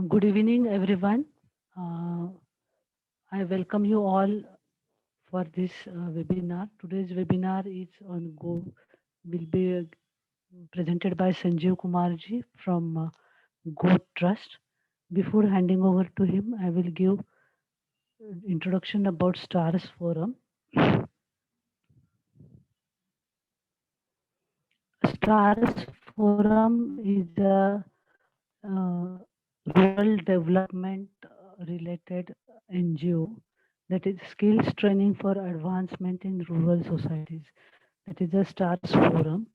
Good evening, everyone. Uh, I welcome you all for this webinar. Today's webinar is on Go, will be presented by Sanjeev Kumarji from Go Trust. Before handing over to him, I will give introduction about STARS Forum. STARS Forum is a rural development related NGO that is skills training for advancement in rural societies. That is a STARS Forum.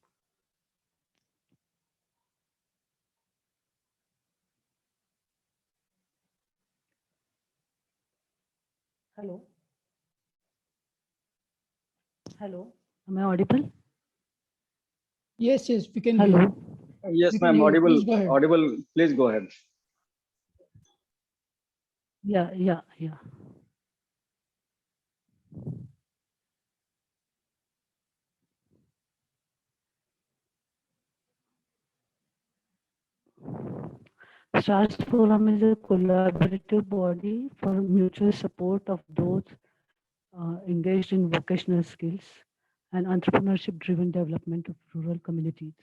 Hello. Hello. Am I audible? Yes, we can Hello. hear. Yes, We can ma'am. hear. Audible. Please go ahead. Audible. Please go ahead. Yeah. STARS Forum is a collaborative body for mutual support of those engaged in vocational skills and entrepreneurship-driven development of rural communities.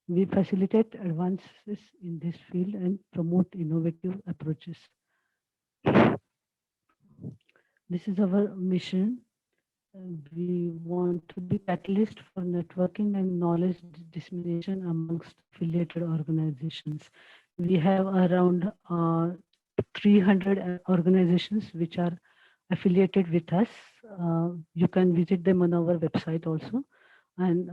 We facilitate advances in this field and promote innovative approaches. This is our mission. We want to be catalyst for networking and knowledge dissemination amongst affiliated organizations. We have around 300 organizations which are affiliated with us. You can visit them on our website also. And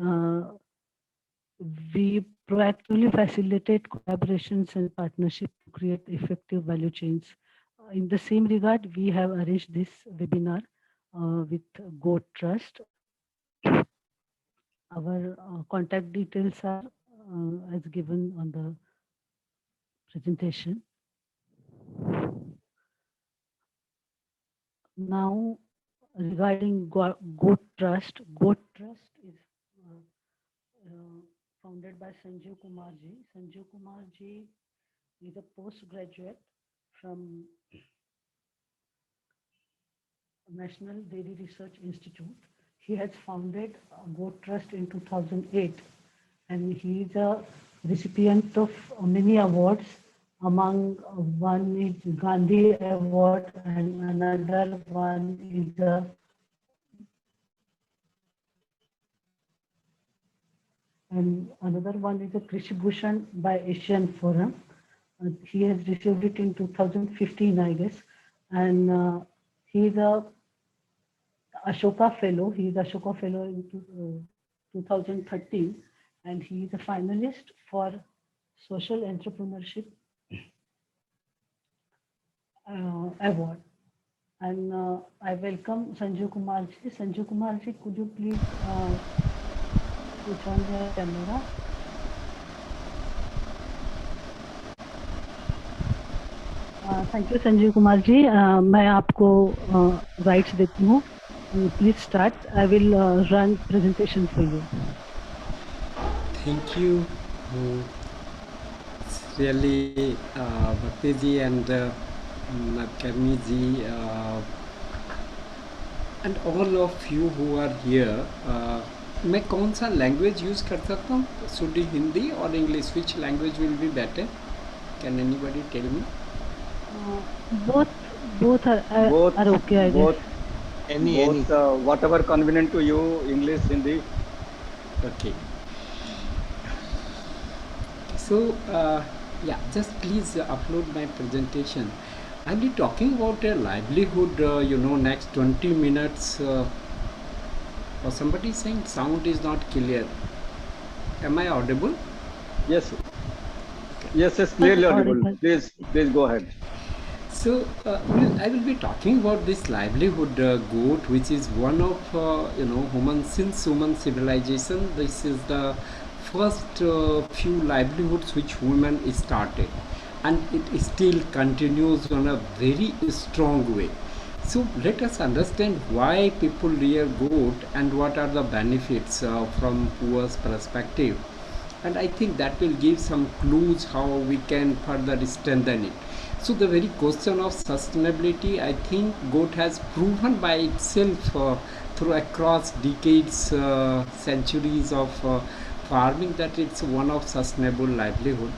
we proactively facilitate collaborations and partnership to create effective value chains. In the same regard, we have arranged this webinar with Go Trust. Our contact details are as given on the presentation. Now, regarding Go Trust is founded by Sanjeev Kumarji. Sanjeev Kumarji is a postgraduate from National Dairy Research Institute. He has founded Go Trust in 2008, and he is a recipient of many awards. Among one is Gandhi Award, and another one is a Krishi Bhushan by Asian Forum. He has received it in 2015, I guess, and he is a Ashoka Fellow. He is Ashoka Fellow in 2013, and he is a finalist for Social Entrepreneurship Award. And I welcome Sanjeev Kumarji. Sanjeev Kumarji, could you please switch on your camera? Thank you, Sanjeev Kumarji. मैं आपको rights देती हूँ. Please start. I will run presentation for you. Thank you. It's really Bhakti ji and Karmi ji and all of you who are here. मैं कौन सा language use कर सकता हूँ? Should be Hindi or English? Which language will be better? Can anybody tell me? Both are okay, I guess. Any. Whatever convenient to you, English, Hindi. Okay. So, yeah, just please upload my presentation. I'll be talking about a livelihood, next 20 minutes. Or somebody saying sound is not clear. Am I audible? Yes. Yes, clearly audible. Please go ahead. So, I will be talking about this livelihood goat, which is one of, since human civilization. This is the first few livelihoods which women started, and it still continues on a very strong way. So let us understand why people rear goat and what are the benefits from poor's perspective. And I think that will give some clues how we can further strengthen it. So the very question of sustainability, I think goat has proven by itself through across decades, centuries of farming that it's one of sustainable livelihood.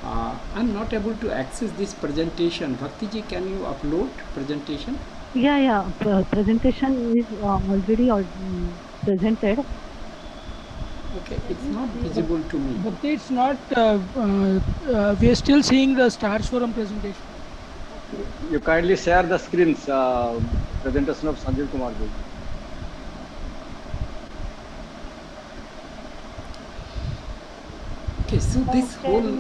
I'm not able to access this presentation. Bhakti ji, can you upload presentation? Yeah. Presentation is already presented. Okay, it's not visible to me. But it's not, we are still seeing the Stars Forum presentation. You kindly share the screens, presentation of Sanjeev Kumar ji. Okay, so this whole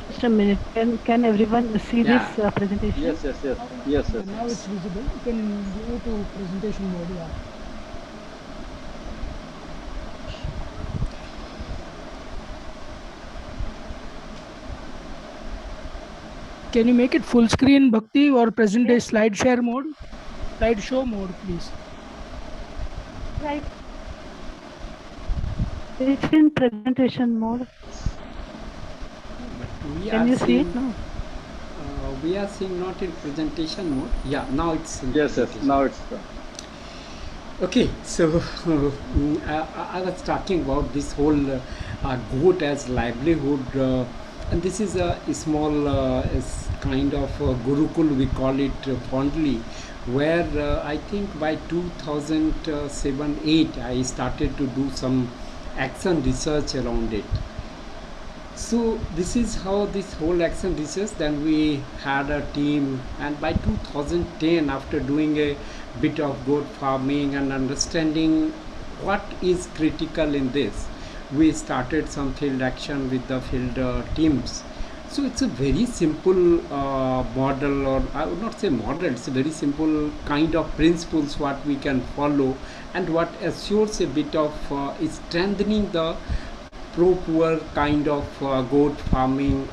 Just a minute. Can everyone see Yeah. this presentation? Yes. Now it's visible. You can go to presentation mode. Yeah. Can you make it full screen, Bhakti, or present day slide share mode? Slideshow mode, please. Right. It's in presentation mode. we Can are you see seeing, it now? we are seeing not in presentation mode. Yeah, now it's in Yes. presentation. Now it's Okay, so I was talking about this whole goat as livelihood, and this is a small kind of gurukul, we call it fondly, where I think by 2007-8 I started to do some action research around it. So this is how this whole action research, then we had a team, and by 2010, after doing a bit of goat farming and understanding what is critical in this, we started some field action with the field teams. So it's a very simple model, or I would not say model, it's a very simple kind of principles what we can follow, and what assures a bit of is strengthening the pro-poor kind of goat farming.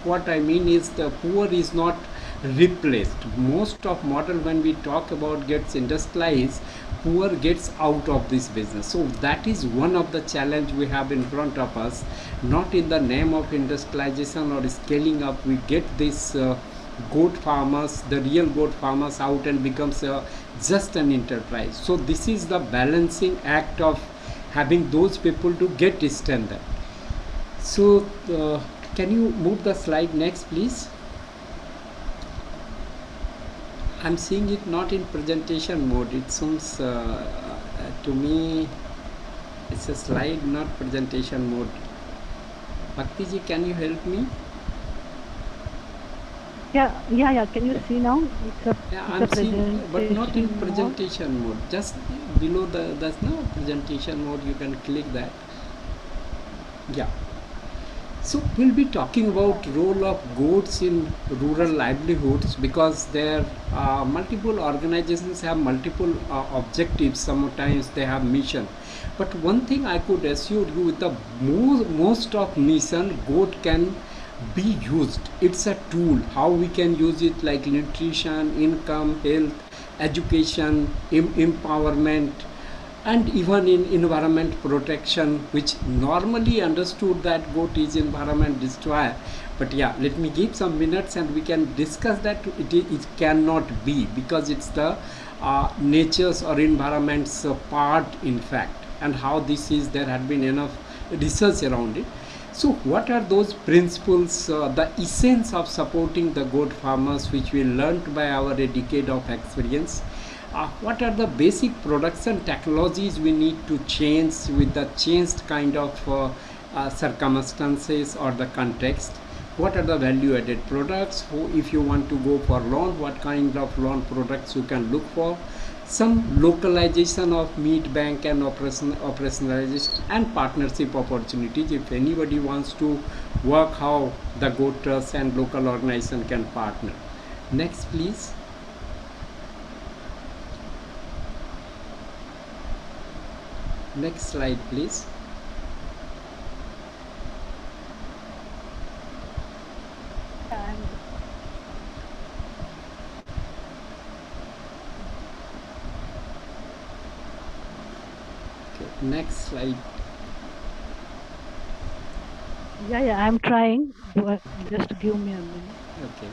What I mean is the poor is not replaced. Most of model, when we talk about gets industrialized, poor gets out of this business. So that is one of the challenge we have in front of us. Not in the name of industrialization or scaling up, we get this goat farmers, the real goat farmers out and becomes just an enterprise. So this is the balancing act of having those people to get standard. So can you move the slide next, please? I'm seeing it not in presentation mode. It seems to me it's a slide, not presentation mode. Bhakti ji, can you help me? Yeah. Can you see now? Yeah, It's I'm seeing, but not in mode. presentation mode. Just below there's no presentation mode. You can click that. Yeah. So we'll be talking about role of goats in rural livelihoods, because there are multiple organizations have multiple objectives. Sometimes they have mission, but one thing I could assure you, with the most of mission, goat can be used. It's a tool. How we can use it, like nutrition, income, health, education, empowerment, and even in environment protection, which normally understood that goat is environment destroyer. But yeah, let me give some minutes and we can discuss that. It cannot be, because it's the nature's or environment's part, in fact, and how this is, there had been enough research around it. So what are those principles, the essence of supporting the goat farmers, which we learned by our a decade of experience? What are the basic production technologies we need to change with the changed kind of circumstances or the context? What are the value added products? If you want to go for loan, what kind of loan products you can look for? Some localization of meat bank and operationalization and partnership opportunities, if anybody wants to work, how the goat trust and local organization can partner. Next, please. Next slide, please. Okay, next slide. Yeah, I'm trying. Just give me a minute. Okay.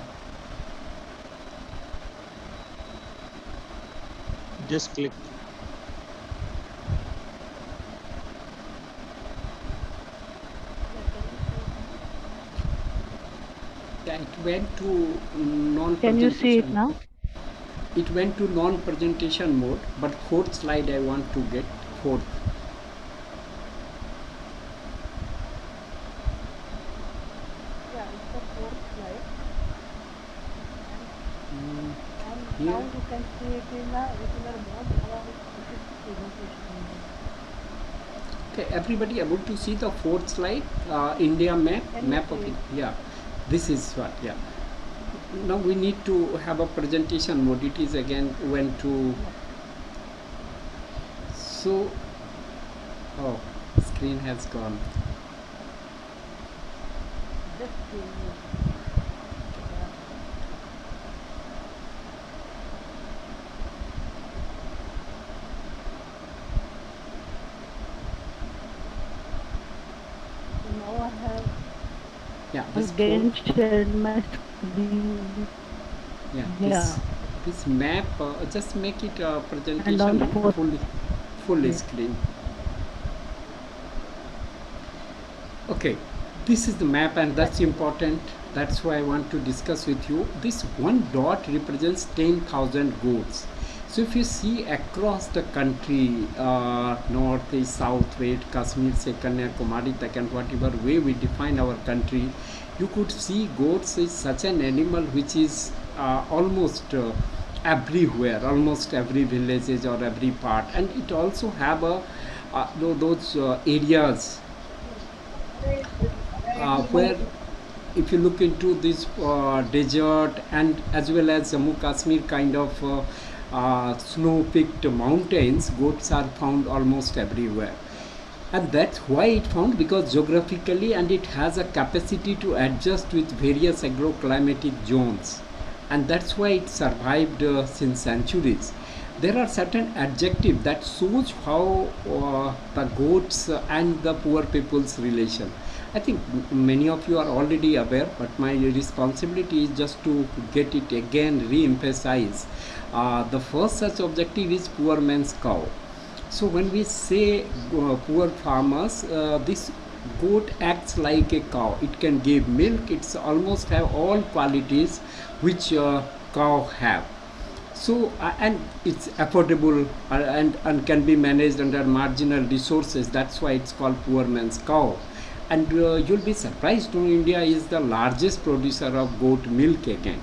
Just click. Yeah, it went to Can you see it non-presentation. now? It went to non-presentation mode, but fourth slide I want to get fourth. Yeah, it's the fourth slide. And Here. now you can see it in a regular mode. Now this is presentation mode. Okay, everybody able to see the fourth slide? India map. Can you Map see of it. it? Yeah, this is what. Yeah. Now we need to have a presentation mode. It is again went to. So, oh, screen has gone. Just give me. So now I have Yeah, this again fourth. shared my screen. Yeah, Yeah. this map. Just make it a And presentation on mode, fourth. full Yeah. screen. Okay, this is the map, and that's important. That's why I want to discuss with you. This one dot represents 10,000 goats. So if you see across the country, north, east, south, west, Kashmir, say Kanyakumari, tak, and whatever way we define our country, you could see goats is such an animal which is almost everywhere, almost every villages or every part, and it also have a those areas where if you look into this desert and as well as Jammu Kashmir kind of snow-peaked mountains, goats are found almost everywhere. And that's why it found, because geographically, and it has a capacity to adjust with various agroclimatic zones, and that's why it survived since centuries. There are certain adjectives that shows how the goats and the poor people's relation. I think many of you are already aware, but my responsibility is just to get it again re-emphasize. The first such objective is poor man's cow. So when we say poor farmers, this goat acts like a cow. It can give milk. It's almost have all qualities which cow have. So and it's affordable and can be managed under marginal resources. That's why it's called poor man's cow. And you'll be surprised to know India is the largest producer of goat milk again.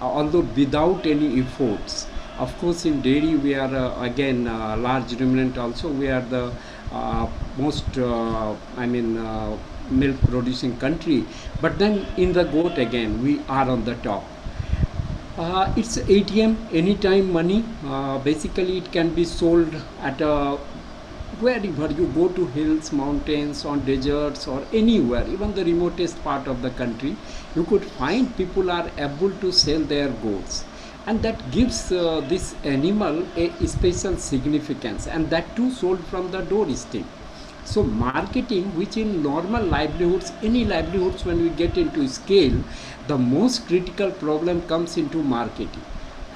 Although without any efforts. Of course, in dairy we are again large ruminant also. We are the most milk producing country. But then in the goat again we are on the top. It's ATM anytime money. Basically, it can be sold at a wherever you go, to hills, mountains, on deserts, or anywhere, even the remotest part of the country, you could find people are able to sell their goods, and that gives this animal a special significance, and that too sold from the doorstep. So marketing, which in normal livelihoods, any livelihoods, when we get into scale, the most critical problem comes into marketing,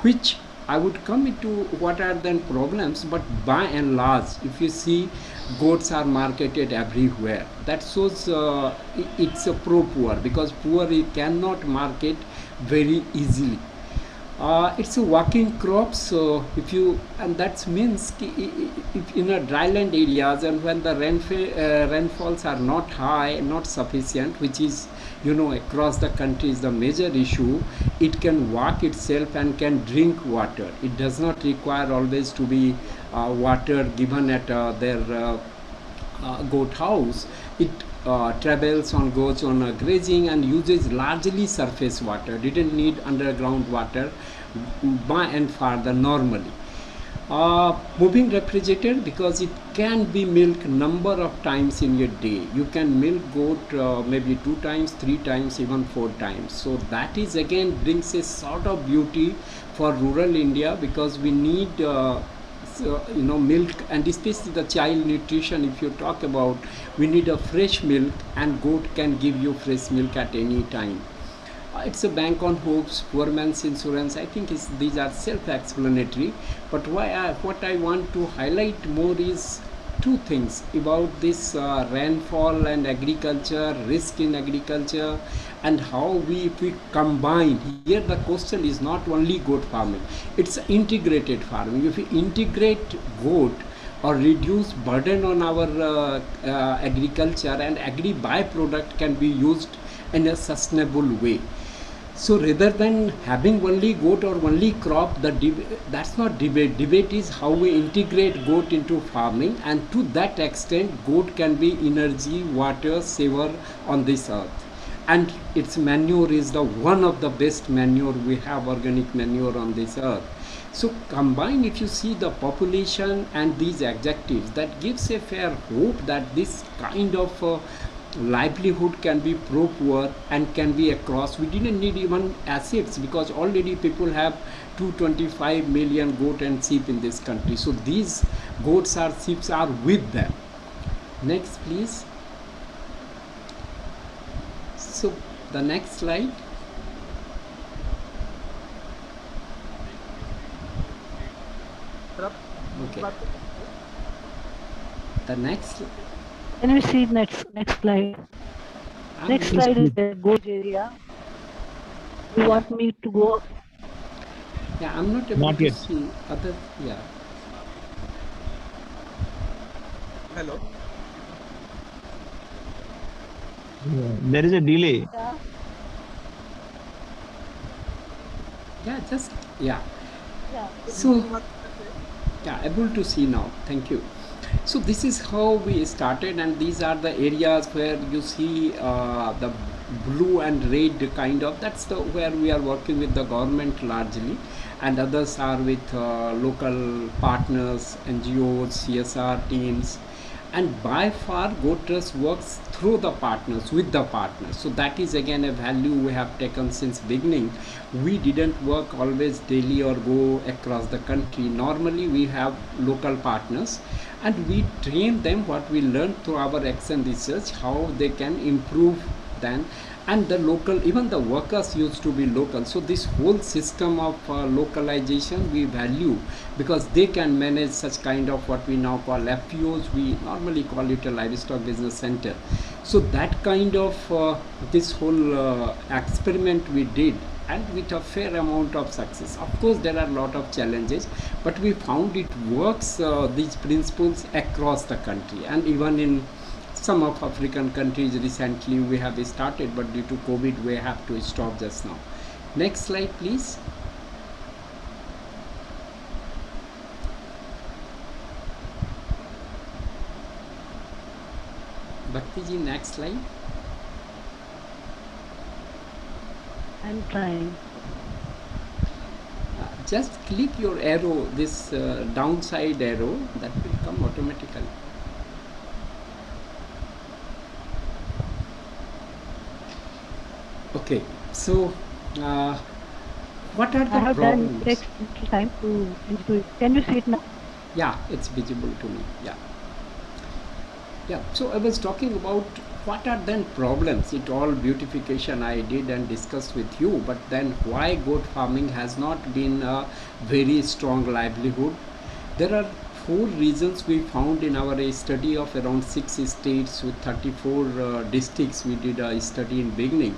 which I would come into what are then problems, but by and large, if you see, goats are marketed everywhere. That shows it's a pro-poor, because poor cannot market very easily. It's a working crop, so if you, and that means if in a dryland areas, and when the rainfalls are not high, not sufficient, which is, you know, across the country is the major issue, it can walk itself and can drink water. It does not require always to be water given at their goat house. It travels on, goes on grazing, and uses largely surface water, didn't need underground water by and far the normally. Moving refrigerator, because it can be milked number of times in a day. You can milk goat maybe 2 times, 3 times, even 4 times. So that is again brings a sort of beauty for rural India, because we need milk, and especially the child nutrition. If you talk about, we need a fresh milk, and goat can give you fresh milk at any time. It's a bank on hopes, poor man's insurance. I think these are self-explanatory. But what I want to highlight more is two things about this rainfall and agriculture, risk in agriculture, and how if we combine. Here the question is not only goat farming, it's integrated farming. If we integrate goat or reduce burden on our agriculture, and agri byproduct can be used in a sustainable way. So rather than having only goat or only crop, that's not debate. Debate is how we integrate goat into farming, and to that extent goat can be energy, water saver on this earth. And its manure is the one of the best manure we have, organic manure on this earth. So combine, if you see the population and these adjectives, that gives a fair hope that this kind of livelihood can be pro-poor and can be across. We didn't need even assets, because already people have 225 million goat and sheep in this country. So these goats or sheep are with them. Next please. So the next slide. Okay. The next. Can we see next slide? Next slide is the goat area. You want me to go? Yeah, I'm not able to see other. Yeah. Hello. There is a delay. Yeah, just yeah. So yeah, able to see now. Thank you. So this is how we started, and these are the areas where you see the blue and red kind of. That's the where we are working with the government largely, and others are with local partners, NGOs, CSR teams. And by far Goat Trust works through the partners, with the partners. So that is again a value we have taken since beginning. We didn't work always daily or go across the country. Normally we have local partners, and we train them what we learned through our action research, how they can improve then. And the local, even the workers used to be local. So this whole system of localization we value, because they can manage such kind of what we now call FPOs. We normally call it a livestock business center. So that kind of this whole experiment we did, and with a fair amount of success. Of course there are a lot of challenges, but we found it works, these principles across the country, and even in some of African countries recently we have started, but due to COVID we have to stop just now. Next slide please. Bhakti ji, next slide. I'm trying. Just click your arrow, this downside arrow, that will come automatically. Okay, so what are the I have problems? done. Takes little time to do it. Can you see it now? Yeah, it's visible to me. Yeah. Yeah, so I was talking about what are then problems. It all beautification I did and discussed with you, but then why goat farming has not been a very strong livelihood? There are 4 reasons we found in our study of around 6 states with 34 districts. We did a study in beginning,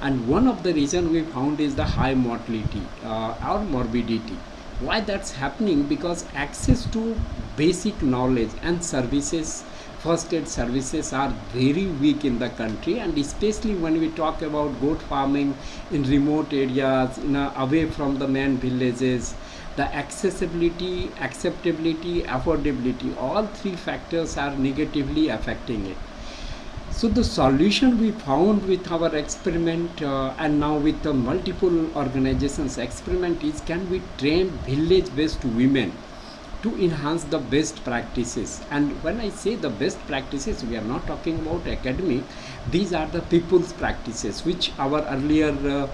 and one of the reason we found is the high mortality or morbidity. Why that's happening? Because access to basic knowledge and services, first aid services, are very weak in the country, and especially when we talk about goat farming in remote areas, away from the main villages, the accessibility, acceptability, affordability, all 3 factors are negatively affecting it. So the solution we found with our experiment and now with the multiple organizations experiment is, can we train village-based women to enhance the best practices? And when I say the best practices, we are not talking about academic. These are the people's practices, which our earlier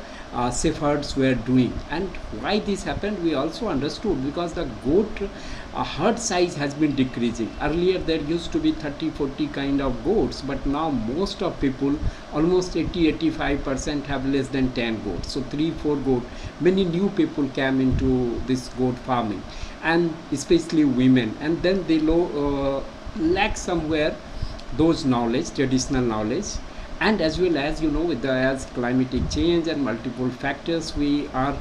shepherds were doing. And why this happened, we also understood, because the goat herd size has been decreasing. Earlier there used to be 30-40 kind of goats, but now most of people, almost 80-85% have less than 10 goats. So 3-4 goat, many new people came into this goat farming, and especially women, and then they lack somewhere those knowledge, traditional knowledge. And as well as, with the as climatic change and multiple factors we are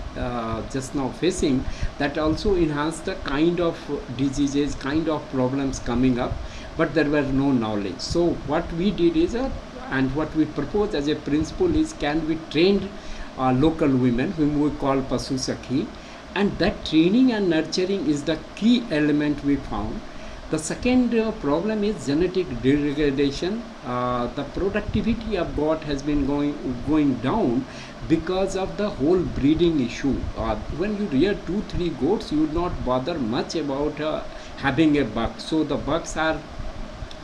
just now facing, that also enhance the kind of diseases, kind of problems coming up, but there were no knowledge. So what we did is and what we propose as a principle is, can we train local women whom we call Pasu Sakhi, and that training and nurturing is the key element we found. The second problem is genetic degradation. The productivity of goat has been going down because of the whole breeding issue. When you rear 2-3 goats, you would not bother much about having a buck. So the bucks are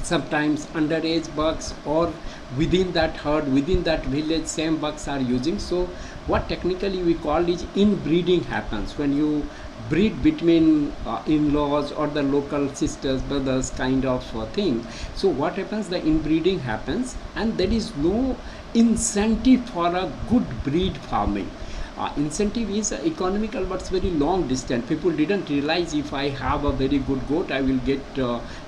sometimes underage bucks, or within that herd, within that village, same bucks are using. So what technically we call is inbreeding happens when you breed between in-laws or the local sisters, brothers kind of thing. So what happens, the inbreeding happens, and there is no incentive for a good breed farming. Incentive is economical, but it's very long distance. People didn't realize, if I have a very good goat, I will get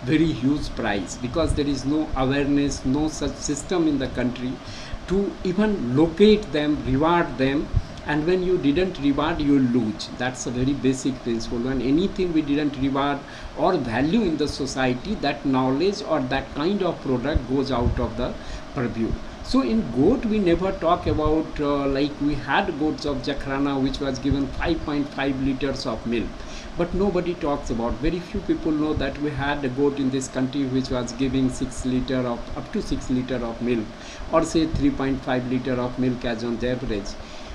very huge price, because there is no awareness, no such system in the country to even locate them, reward them. And when you didn't reward, you lose. That's a very basic principle. When anything we didn't reward or value in the society, that knowledge or that kind of product goes out of the purview. So in goat, we never talk about like we had goats of Jakhrana, which was given 5.5 liters of milk. But nobody talks about, very few people know that we had a goat in this country which was giving up to 6 liter of milk, or say 3.5 liter of milk as on the average.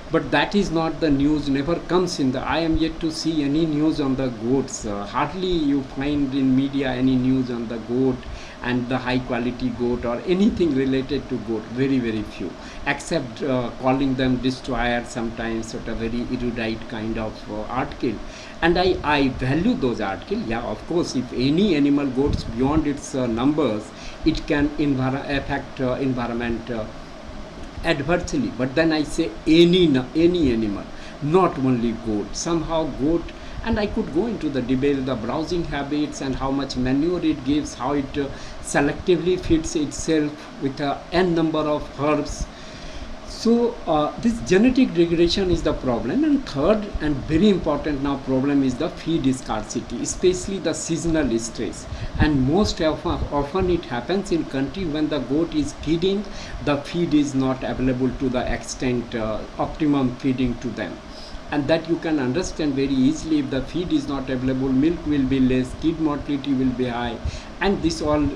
But that is not the news, never comes in the, I am yet to see any news on the goats. Hardly you find in media any news on the goat and the high quality goat or anything related to goat, very few, except calling them destroyer sometimes, sort of very erudite kind of article. And I value those articles. Yeah, of course, if any animal goes beyond its numbers, it can affect environment adversely. But then I say any animal, not only goat. Somehow goat, and I could go into the debate, the browsing habits and how much manure it gives, how it selectively feeds itself with n number of herbs. So this genetic degradation is the problem. And third and very important now problem is the feed scarcity, especially the seasonal stress. And most often it happens in country when the goat is feeding, the feed is not available to the extent optimum feeding to them. And that you can understand very easily. If the feed is not available, milk will be less, kid mortality will be high, and this all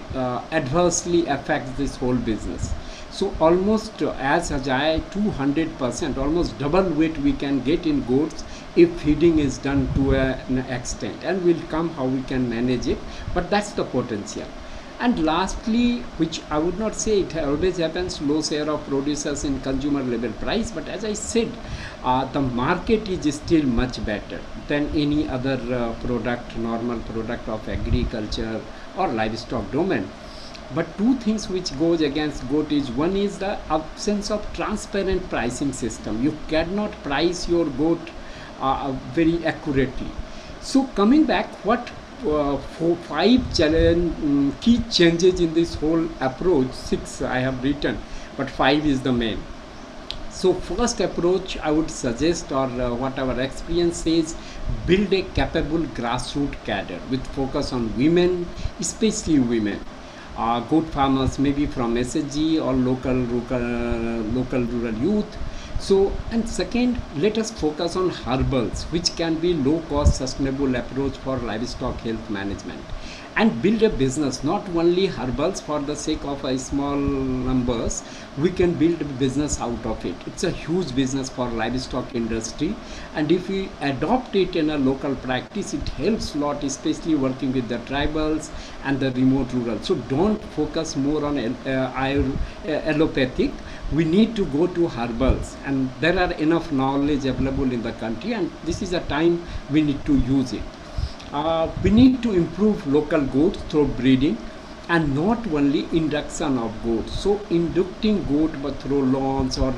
adversely affects this whole business. So almost as high 200%, almost double weight we can get in goats if feeding is done to an extent, and will come how we can manage it, but that's the potential. And lastly, which I would not say it always happens, low share of producers in consumer level price, but as I said, the market is still much better than any other product, normal product of agriculture or livestock domain. But two things which goes against goat is, one is the absence of transparent pricing system. You cannot price your goat very accurately. So coming back, what 5 key changes in this whole approach, 6 I have written, but 5 is the main. So first approach I would suggest, or what our experience says, build a capable grassroots cadre with focus on women, especially women. Goat farmers maybe from SSG or local rural youth. So, and second, let us focus on herbals, which can be low cost sustainable approach for livestock health management. and build a business, not only herbals for the sake of a small numbers. We can build a business out of it. It's a huge business for livestock industry, and if we adopt it in a local practice, it helps a lot, especially working with the tribals and the remote rural. So don't focus more on allopathic. We need to go to herbals, and there are enough knowledge available in the country, and this is a time we need to use it. We need to improve local goats through breeding, and not only induction of goats. So inducting goat but through lawns or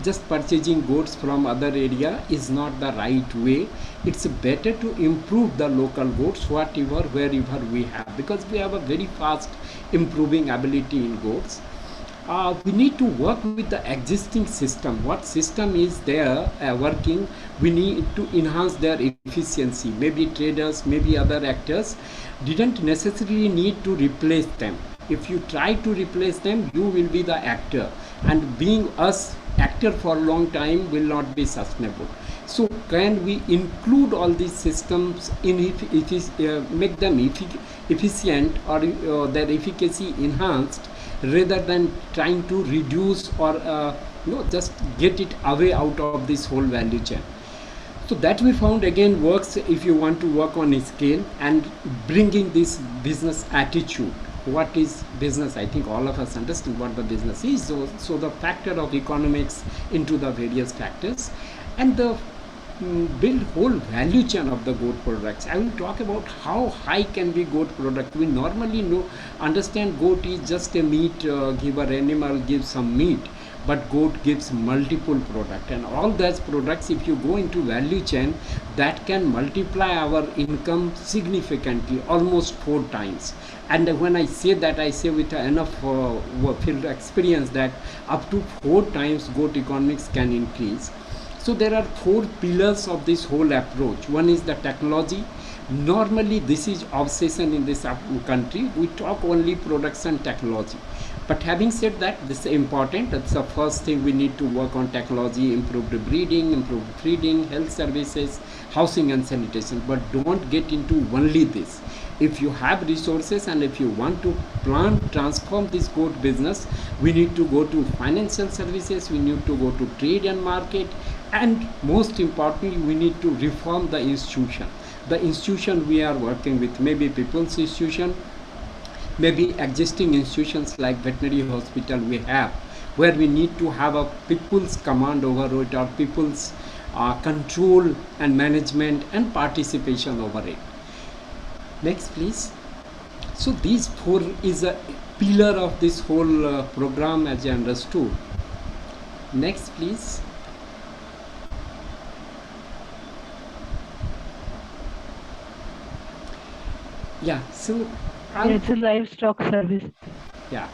just purchasing goats from other area is not the right way. It's better to improve the local goats whatever wherever we have, because we have a very fast improving ability in goats. We need to work with the existing system. What system is there working, we need to enhance their efficiency. Maybe traders, maybe other actors didn't necessarily need to replace them. If you try to replace them, you will be the actor, and being us actor for a long time will not be sustainable. So can we include all these systems in make them efficient, or their efficacy enhanced, rather than trying to reduce or just get it away out of this whole value chain. So that we found again works if you want to work on a scale and bringing this business attitude. What is business? I think all of us understand what the business is. So the factor of economics into the various factors, and the build whole value chain of the goat products. I will talk about how high can be goat product. We normally understand goat is just a meat giver, animal gives some meat, but goat gives multiple product, and all those products, if you go into value chain, that can multiply our income significantly, almost 4 times. And when I say that, I say with enough field experience that up to 4 times goat economics can increase. So there are 4 pillars of this whole approach. One is the technology. Normally this is obsession in this country. We talk only production technology. But having said that, this is important. That's the first thing we need to work on: technology, improved breeding, improved feeding, health services, housing and sanitation. But don't get into only this. If you have resources and if you want to transform this goat business, we need to go to financial services, we need to go to trade and market, and most importantly, we need to reform the institution. The institution we are working with, maybe people's institution, maybe existing institutions like veterinary hospital we have, where we need to have a people's command over it, or people's control and management and participation over it. Next please. So these 4 is a pillar of this whole program, as I understood. Next please. Yeah, so It's a livestock service. yeah.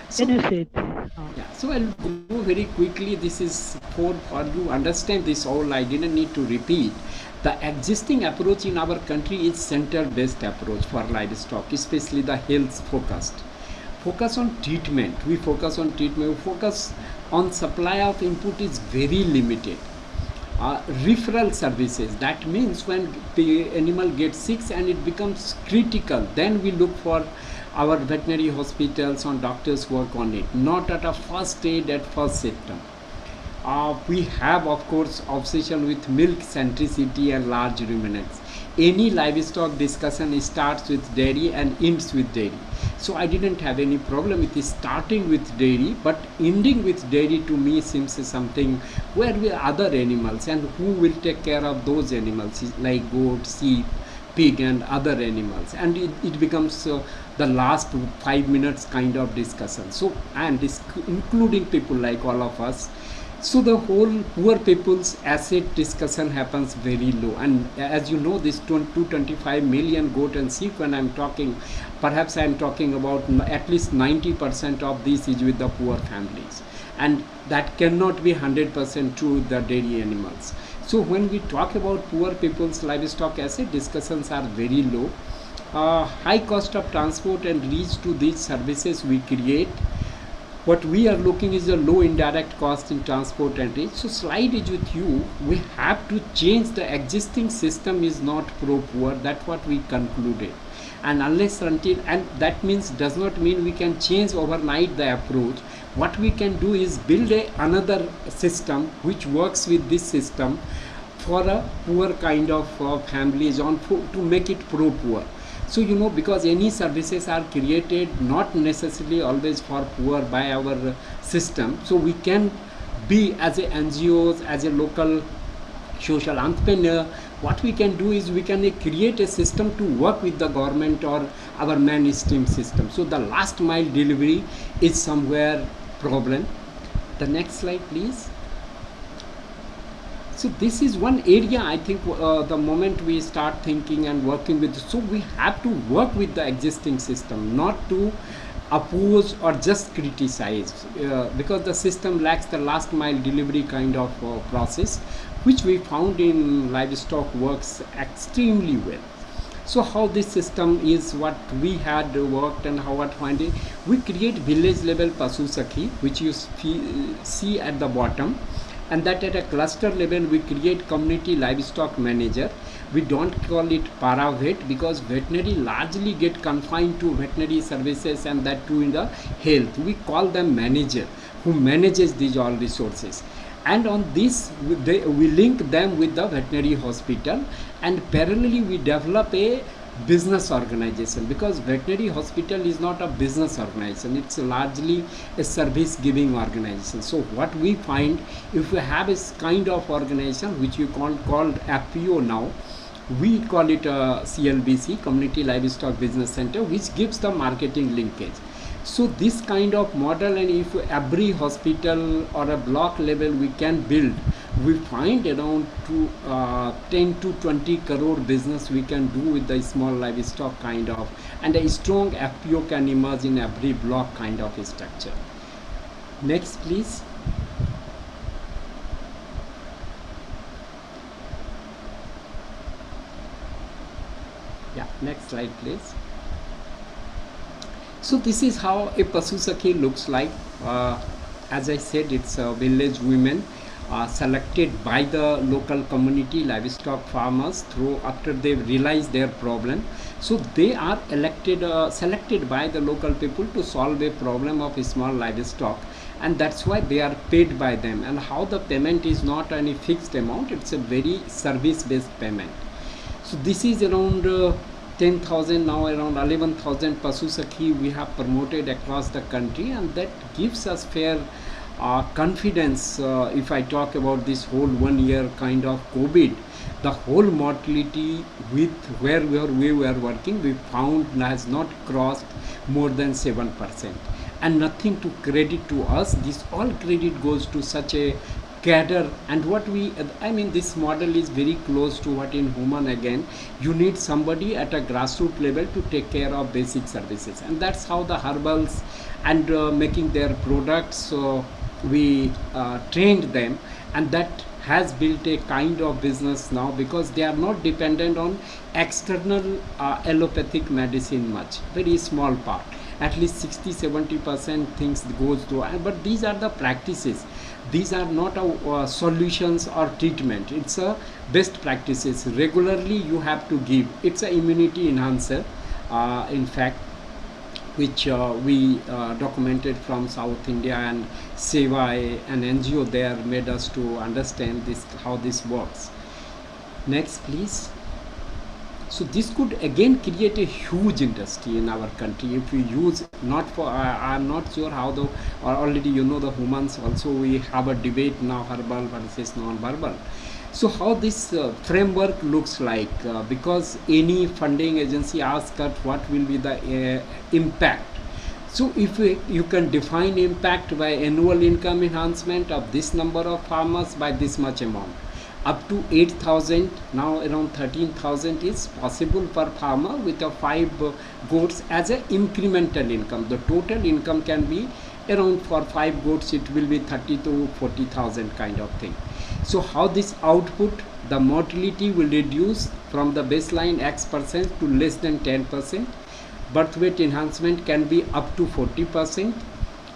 So, Can you say it? yeah, so I'll go very quickly. This is for you understand this all. I didn't need to repeat. The existing approach in our country is center-based approach for livestock, especially the health focused. Focus on treatment. We focus on treatment. We focus on supply of input is very limited. Referral services, that means when the animal gets sick and it becomes critical, then we look for our veterinary hospitals and doctors work on it, not at a first aid at first symptom. We have of course obsession with milk centricity and large ruminants. Any livestock discussion starts with dairy and ends with dairy. So I didn't have any problem with starting with dairy, but ending with dairy to me seems something where we are other animals, and who will take care of those animals like goat, sheep, pig and other animals, and it becomes the last 5 minutes kind of discussion. So and including people like all of us. So the whole poor people's asset discussion happens very low, and as you know, this 225 million goat and sheep, when I'm talking, perhaps I'm talking about at least 90% of this is with the poor families, and that cannot be 100% true the dairy animals. So when we talk about poor people's livestock asset, discussions are very low. High cost of transport and reach to these services we create. What we are looking is a low indirect cost in transport and reach. So slide is with you. We have to change the existing system is not pro-poor. That's what we concluded. and unless until, and that means does not mean we can change overnight the approach. What we can do is build another system which works with this system for a poor kind of families to make it pro poor. So because any services are created not necessarily always for poor by our system, so we can be as a NGOs, as a local social entrepreneur, what we can do is we can create a system to work with the government or our mainstream system. So the last mile delivery is somewhere problem. The next slide please. So this is one area I think the moment we start thinking and working with, so we have to work with the existing system, not to oppose or just criticize, because the system lacks the last mile delivery kind of process, which we found in livestock works extremely well. So how this system is what we had worked and how what find it, we create village level Pasu Sakhi, which you see at the bottom, and that at a cluster level we create community livestock manager. We don't call it para-vet because veterinary largely get confined to veterinary services and that too in the health. We call them manager who manages these all resources, and on this we link them with the veterinary hospital, and parallelly we develop a business organization, because veterinary hospital is not a business organization, it's largely a service giving organization. So what we find, if we have a kind of organization which you called FPO now, we call it a CLBC, Community Livestock Business Center, which gives the marketing linkage. So this kind of model, and if every hospital or a block level we can build, we find around 10 to 20 crore business we can do with the small livestock kind of, and a strong FPO can emerge in every block kind of structure. Next please. Yeah, next slide please. So this is how a Pasu Sakhi looks like. As I said, it's village women selected by the local community livestock farmers through after they realize their problem. So they are selected by the local people to solve a problem of small livestock, and that's why they are paid by them. And how the payment is not any fixed amount, it's a very service based payment. So this is around 10,000, now around 11,000 Pasu Sakhi we have promoted across the country, and that gives us fair confidence. If I talk about this whole 1 year kind of COVID, the whole mortality with where we were working, we found has not crossed more than 7%, and nothing to credit to us. This all credit goes to such a cadre, and what we, I mean, this model is very close to what in human again, you need somebody at a grassroots level to take care of basic services, and that's how the herbals and making their products, we trained them, and that has built a kind of business now, because they are not dependent on external allopathic medicine much, very small part, at least 60-70% things goes to, but these are the practices. These are not solutions or treatment, it's a best practices. Regularly you have to give, it's an immunity enhancer, in fact, which we documented from South India, and Seva, an NGO there, made us to understand this, how this works. Next please. So this could again create a huge industry in our country if we use, not for, I'm not sure how the, or already you know the humans also, we have a debate now, herbal versus non-herbal. So how this framework looks like, because any funding agency asks us what will be the impact. So if you can define impact by annual income enhancement of this number of farmers by this much amount, up to 8,000, now around 13,000 is possible per farmer with a 5 goats as a incremental income. The total income can be around, for 5 goats it will be 30 to 40,000 kind of thing. So how this output, the mortality will reduce from the baseline X% to less than 10%. Birth weight enhancement can be up to 40%.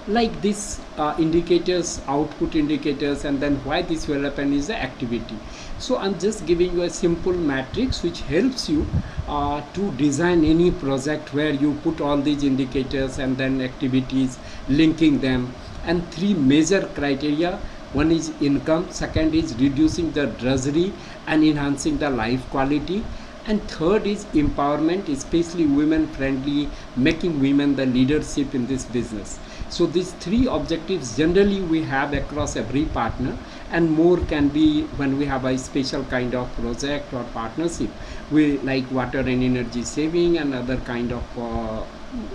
like this indicators, output indicators, and then why this will happen is the activity. So I'm just giving you a simple matrix which helps you to design any project where you put all these indicators and then activities, linking them, and three major criteria. One is income, second is reducing the drudgery and enhancing the life quality, and third is empowerment, especially women friendly, making women the leadership in this business. So these three objectives generally we have across every partner, and more can be when we have a special kind of project or partnership, we like water and energy saving and other kind of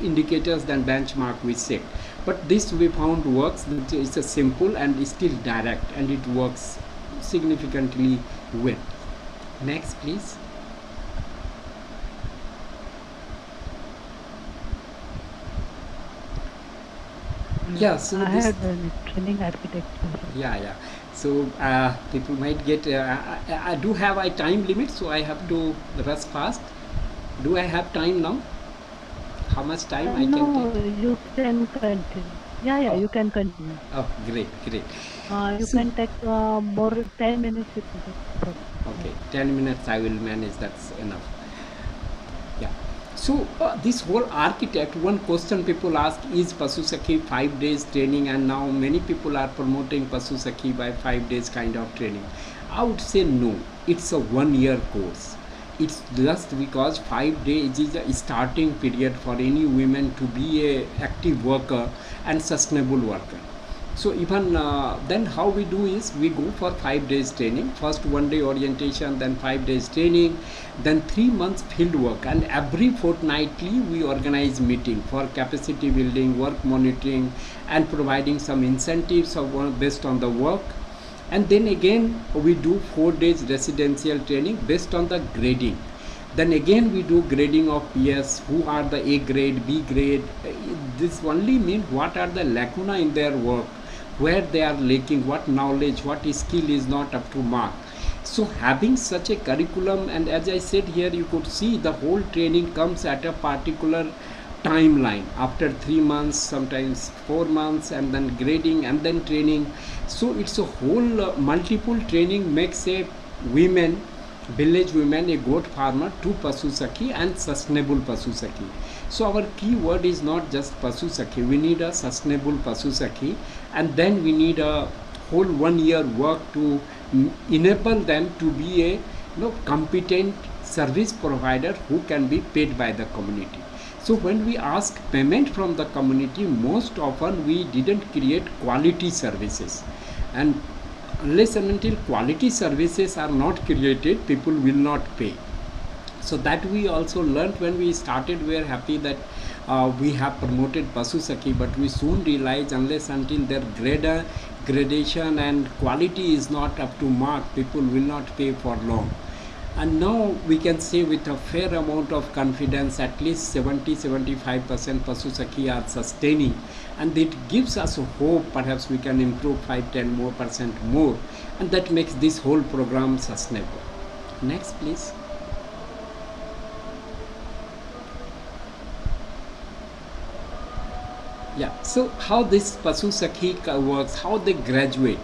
indicators than benchmark we set. But this we found works. It's a simple and still direct, and it works significantly well. Next please. Yeah, so I this, had training architecture. yeah. So people might get I do have a time limit, so I have to rush fast. Do I have time now? How much time I can No, take? you can continue. Yeah, you can continue. Oh, great. You So- can take more 10 minutes. If you take. Okay, 10 minutes I will manage, that's enough. Yeah. So this whole architect, one question people ask is Pasu Sakhi 5 days training, and now many people are promoting Pasu Sakhi by 5 days kind of training. I would say no, it's a 1-year course. It's just because 5 days is a starting period for any women to be a active worker and sustainable worker. So even then how we do is we go for 5 days training, first 1 day orientation, then 5 days training, then 3 months field work, and every fortnightly we organize meeting for capacity building, work monitoring, and providing some incentives based on the work. And then again we do 4 days residential training based on the grading. Then again we do grading of PS, who are the A grade, B grade. This only means what are the lacuna in their work, where they are lacking, what knowledge, what skill is not up to mark. So having such a curriculum, and as I said here, you could see the whole training comes at a particular timeline, after 3 months, sometimes 4 months, and then grading and then training. So it's a whole multiple training makes a women, village women, a goat farmer to Pasu Sakhi and sustainable Pasu Sakhi. So our key word is not just Pasu Sakhi, we need a sustainable Pasu Sakhi, and then we need a whole 1 year work to enable them to be a competent service provider who can be paid by the community. So when we ask payment from the community, most often we didn't create quality services, and unless and until quality services are not created, people will not pay. So that we also learned when we started. We are happy that we have promoted Pasu Sakhi, but we soon realized unless until their gradation and quality is not up to mark, people will not pay for long. And now we can say with a fair amount of confidence, at least 70-75% Pasu Sakhi are sustaining, and it gives us a hope perhaps we can improve 5-10% more, and that makes this whole program sustainable. Next please. Yeah, so how this Pasu Sakhi works, how they graduate.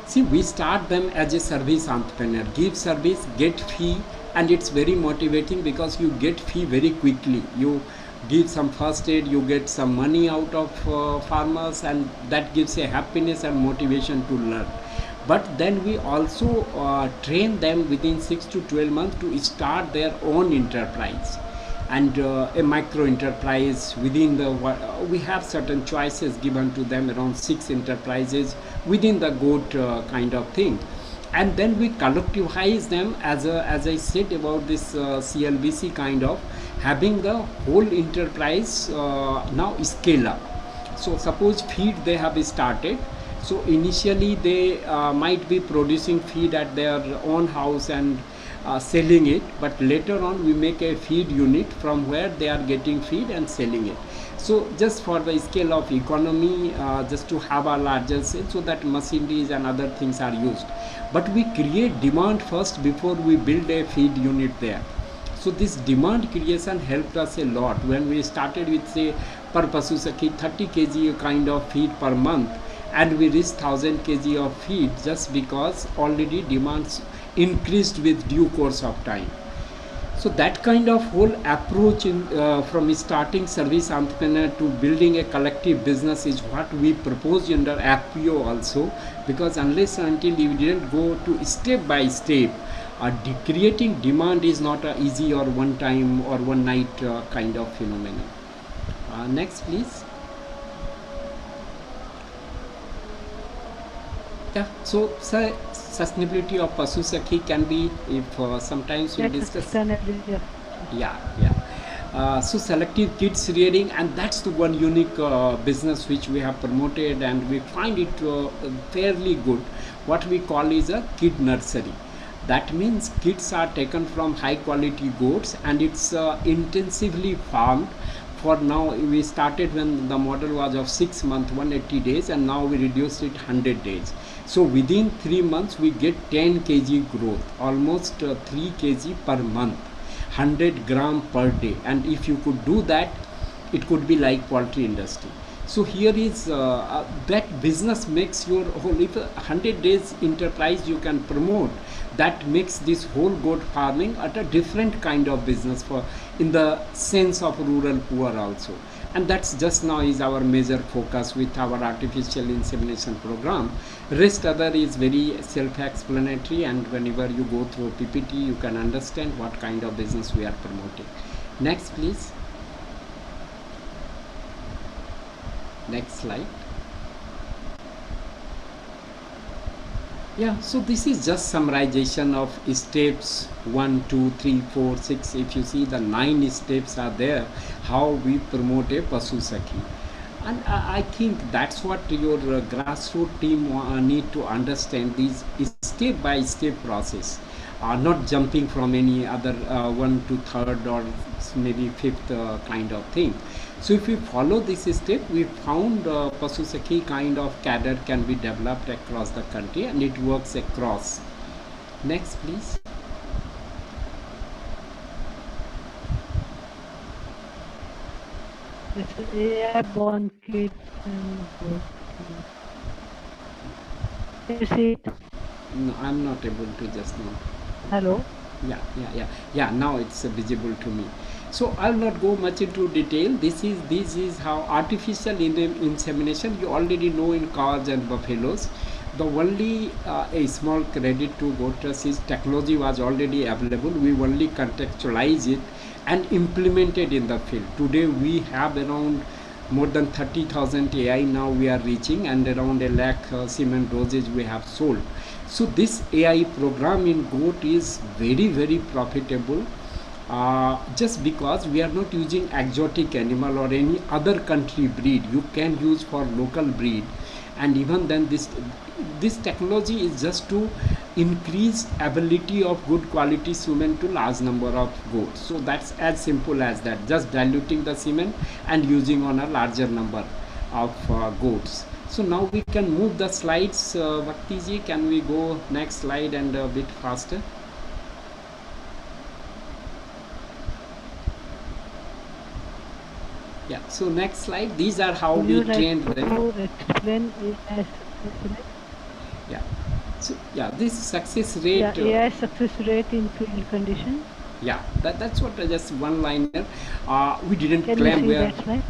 See, we start them as a service entrepreneur, give service, get fee, and it's very motivating because you get fee very quickly. You give some first aid, you get some money out of farmers, and that gives a happiness and motivation to learn. But then we also train them within 6 to 12 months to start their own enterprise. And a micro enterprise within the we have certain choices given to them, around 6 enterprises within the goat kind of thing, and then we collectivize them as I said about this CLBC kind of having the whole enterprise now scale up. So suppose feed they have started, so initially they might be producing feed at their own house and selling it, but later on we make a feed unit from where they are getting feed and selling it. So just for the scale of economy, just to have a larger sale, so that machineries and other things are used. But we create demand first before we build a feed unit there. So this demand creation helped us a lot. When we started with say per Pasu Sakhi 30 kg kind of feed per month, and we reached 1000 kg of feed just because already demands increased with due course of time. So that kind of whole approach from starting service entrepreneur to building a collective business is what we propose under APPO also, because unless until you didn't go to step by step, creating demand is not a easy or one time or one night kind of phenomenon. Next please. Yeah, so sustainability of Pasu Sakhi can be, if sometimes we discuss. Sustainability. Yeah. So selective kids rearing, and that's the one unique business which we have promoted, and we find it fairly good. What we call is a kid nursery. That means kids are taken from high quality goats, and it's intensively farmed. For now, we started when the model was of 6 months, 180 days, and now we reduced it 100 days. So within 3 months, we get 10 kg growth, almost 3 kg per month, 100 gram per day. And if you could do that, it could be like poultry industry. So here is that business makes your whole, if 100 days enterprise you can promote, that makes this whole goat farming at a different kind of business for in the sense of rural poor also. And that's just now is our major focus with our artificial insemination program. Rest other is very self-explanatory, and whenever you go through PPT you can understand what kind of business we are promoting. Next please. Next slide. Yeah, so this is just summarization of steps 1, 2, 3, 4, 6. If you see the 9 steps are there, how we promote a Pasu Sakhi. And I think that's what your grassroots team need to understand, these step by step process, not jumping from any other 1 to 3rd or maybe 5th kind of thing. So if we follow this step, we found Pasu Sakhi kind of cadre can be developed across the country, and it works across. Next please. It's AI born kid and you see it? No, I'm not able to just now. Hello? Yeah, now it's visible to me. So I'll not go much into detail. This is how artificial insemination, you already know in cows and buffaloes. The only a small credit to Goat Trust is technology was already available. We only contextualize it and implemented in the field. Today we have around more than 30,000 AI now we are reaching, and around 1 lakh semen doses we have sold. So this AI program in goat is very, very profitable, just because we are not using exotic animal or any other country breed. You can use for local breed, and even then this technology is just to increase ability of good quality semen to large number of goats. So that's as simple as that, just diluting the semen and using on a larger number of goats. So now we can move the slides. Bhakti ji, can we go next slide and a bit faster? Yeah, so next slide. These are how Would we you like trained to them. explain AI success rate? Yeah. So yeah, this success rate. Yeah, AI success rate in field condition. Yeah, that's what just one liner. We didn't Can you claim see where. that slide?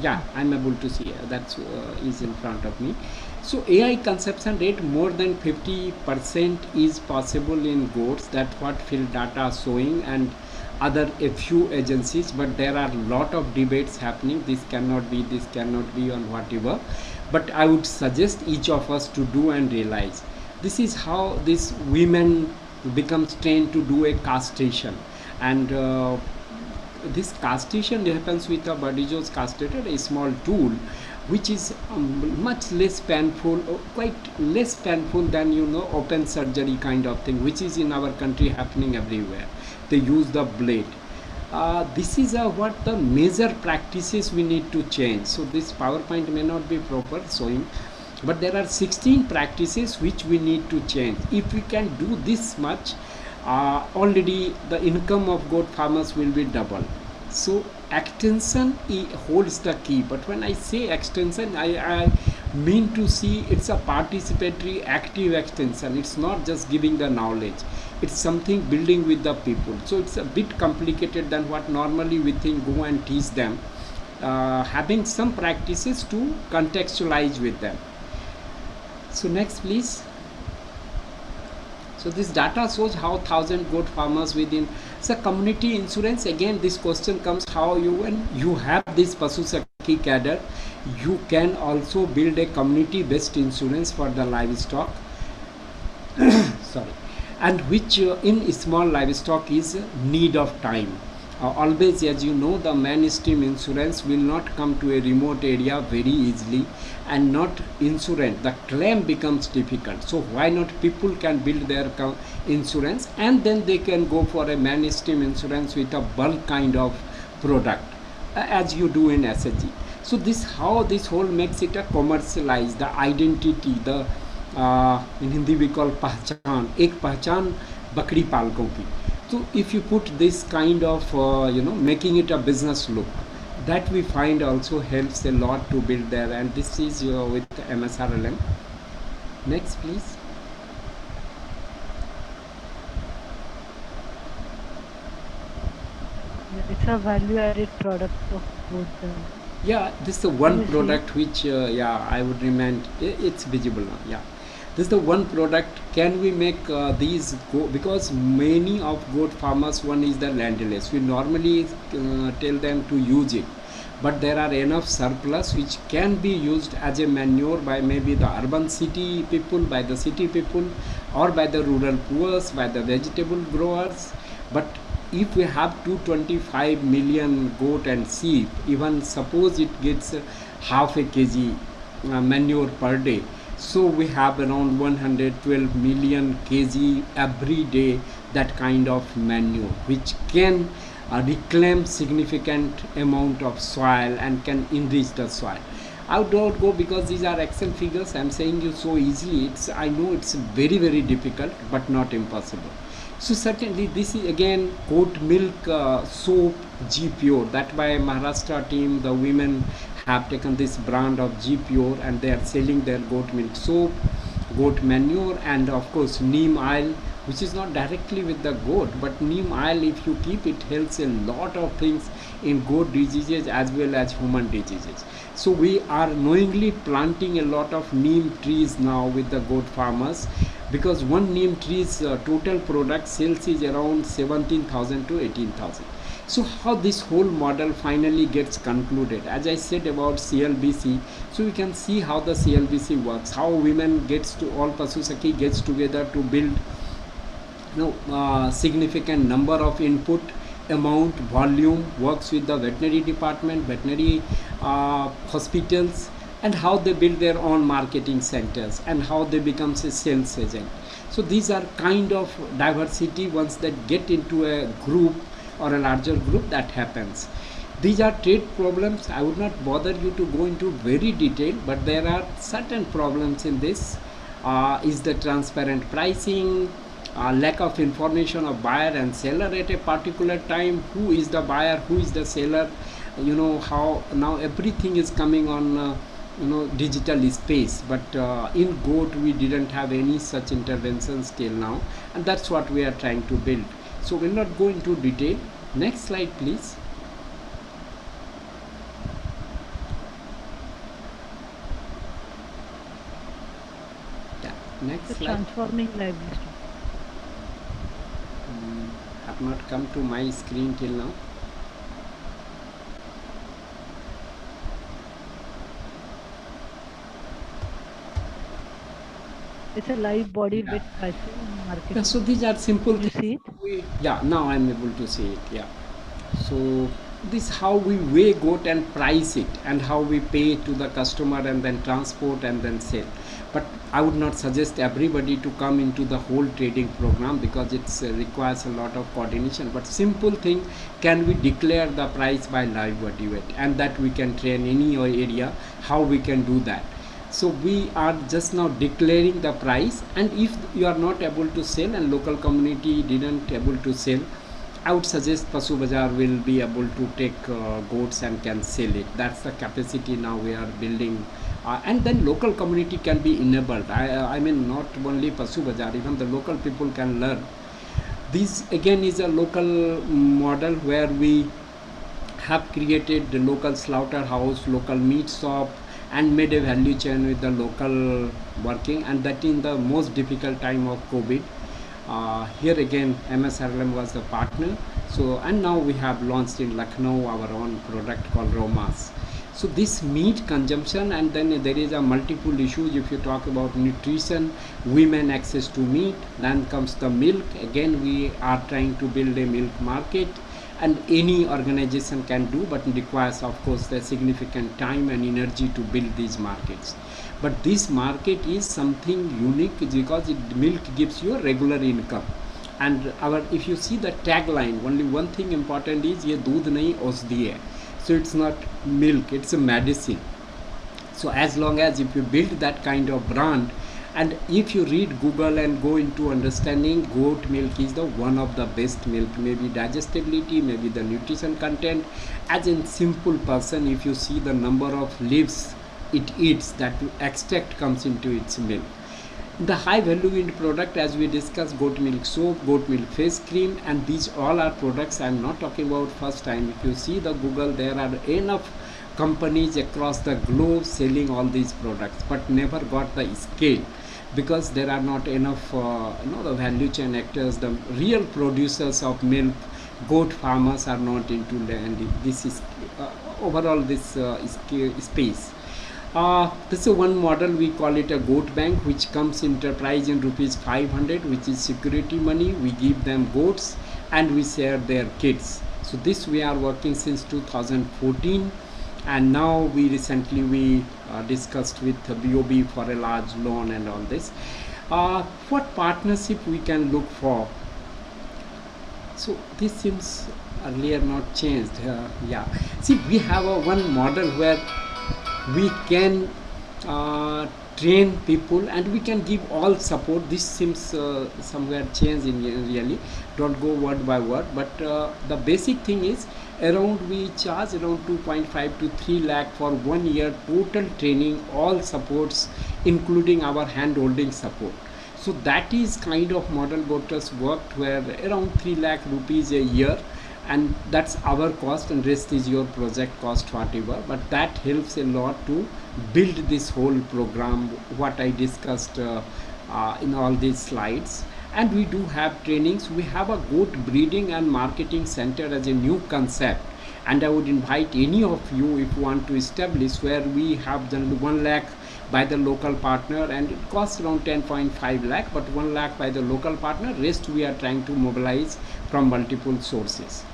Yeah, I'm able to see. That's is in front of me. So AI conception rate more than 50% is possible in goats. That's what field data are showing, and other a few agencies. But there are a lot of debates happening. This cannot be, this cannot be, on whatever. But I would suggest each of us to do and realize. This is how this women becomes trained to do a castration, and this castration happens with a Burdizzo's castrator, a small tool, which is much less painful, quite less painful than open surgery kind of thing, which is in our country happening everywhere. They use the blade. This is what the major practices we need to change. So this PowerPoint may not be proper showing, but there are 16 practices which we need to change. If we can do this much, already the income of goat farmers will be double. So extension holds the key. But when I say extension, I mean to see it's a participatory active extension. It's not just giving the knowledge, it's something building with the people. So it's a bit complicated than what normally we think go and teach them, having some practices to contextualize with them. So next please. So this data shows how 1,000 goat farmers within. So community insurance, again this question comes, how you, when you have this Pasu Sakhi cadre, you can also build a community based insurance for the livestock. Sorry. And which in small livestock is need of time. Always, as you know, the mainstream insurance will not come to a remote area very easily, and not insurance, the claim becomes difficult. So why not people can build their insurance, and then they can go for a mainstream insurance with a bulk kind of product, as you do in SHG. So this, how this whole makes it a commercialized, the identity, the in Hindi we call pahchan, ek pahchan bakri palkon ki. So if you put this kind of making it a business look, that we find also helps a lot to build there, and this is with MSRLM. Next please. It's a value added product of both the. Yeah, this is the one product which I would recommend. It's visible now. Yeah, this is the one product. Can we make these go, because many of goat farmers, one is the landless. We normally tell them to use it, but there are enough surplus which can be used as a manure by maybe the urban city people, by the city people, or by the rural poor, by the vegetable growers. But if we have 225 million goat and sheep, even suppose it gets half a kg manure per day, so we have around 112 million kg every day, that kind of manure which can reclaim significant amount of soil and can enrich the soil. I don't go, because these are Excel figures, I am saying you so easily. I know it's very, very difficult, but not impossible. So certainly this is again goat milk soap G Pure, that by Maharashtra team, the women have taken this brand of G Pure and they are selling their goat milk soap, goat manure, and of course neem oil, which is not directly with the goat, but neem oil, if you keep it, helps a lot of things in goat diseases as well as human diseases. So we are knowingly planting a lot of neem trees now with the goat farmers, because one neem tree's total product sales is around 17,000 to 18,000. So how this whole model finally gets concluded, as I said about CLBC, so we can see how the CLBC works, how women gets to, all Pasu Sakhi gets together to build significant number of input, amount, volume, works with the veterinary department, veterinary hospitals, and how they build their own marketing centers and how they become a sales agent. So these are kind of diversity. Once that get into a group or a larger group, that happens. These are trade problems. I would not bother you to go into very detail, but there are certain problems in this. Is the transparent pricing, lack of information of buyer and seller at a particular time, who is the buyer, who is the seller, how now everything is coming on digital space, but in goat we didn't have any such interventions till now, and that's what we are trying to build. So we'll not go into detail. Next slide please. Yeah, next The slide. transforming livestock. Have not come to my screen till now. It's a live body weight pricing in market. Yeah, so these are simple You things. see it? Yeah, now I'm able to see it. Yeah, so this how we weigh goat and price it, and how we pay to the customer and then transport and then sell. But I would not suggest everybody to come into the whole trading program, because it requires a lot of coordination. But simple thing, can we declare the price by live body weight, and that we can train any area how we can do that. So we are just now declaring the price, and if you are not able to sell and local community didn't able to sell, I would suggest Pasu Bazaar will be able to take goats and can sell it. That's the capacity now we are building. And then local community can be enabled. I mean, not only Pasu Bazaar, even the local people can learn. This again is a local model where we have created the local slaughterhouse, local meat shop, and made a value chain with the local working, and that in the most difficult time of COVID. Here again MSRLM was the partner. So, and now we have launched in Lucknow our own product called Romas. So this meat consumption, and then there is a multiple issues. If you talk about nutrition, women access to meat, then comes the milk. Again we are trying to build a milk market, and any organization can do, but it requires of course the significant time and energy to build these markets. But this market is something unique because milk gives you a regular income. And if you see the tagline, only one thing important is ye doodh nahi औषधि hai. So it's not milk, it's a medicine. So as long as if you build that kind of brand, and if you read Google and go into understanding, goat milk is the one of the best milk, maybe digestibility, maybe the nutrition content. As in simple person, if you see the number of leaves it eats, that extract comes into its milk. The high value in product, as we discussed, goat milk soap, goat milk face cream, and these all are products. I am not talking about first time. If you see the Google, there are enough companies across the globe selling all these products, but never got the scale because there are not enough the value chain actors, the real producers of milk. Goat farmers are not into land. This is overall this space. This is one model, we call it a goat bank, which comes enterprise in rupees 500, which is security money. We give them goats and we share their kids. So this we are working since 2014, and now we recently discussed with BOB for a large loan and all this. What partnership we can look for? So this seems earlier not changed. Yeah, see, we have one model where we can train people and we can give all support. This seems somewhere changed in really, don't go word by word, but the basic thing is around we charge around 2.5 to 3 lakh for 1 year total training, all supports including our hand holding support. So that is kind of model Goattrust worked, where around 3 lakh rupees a year, and that's our cost, and rest is your project cost, whatever. But that helps a lot to build this whole program, what I discussed in all these slides. And we do have trainings. We have a goat breeding and marketing center as a new concept, and I would invite any of you if you want to establish, where we have done 1 lakh by the local partner, and it costs around 10.5 lakh, but 1 lakh by the local partner, rest we are trying to mobilize from multiple sources.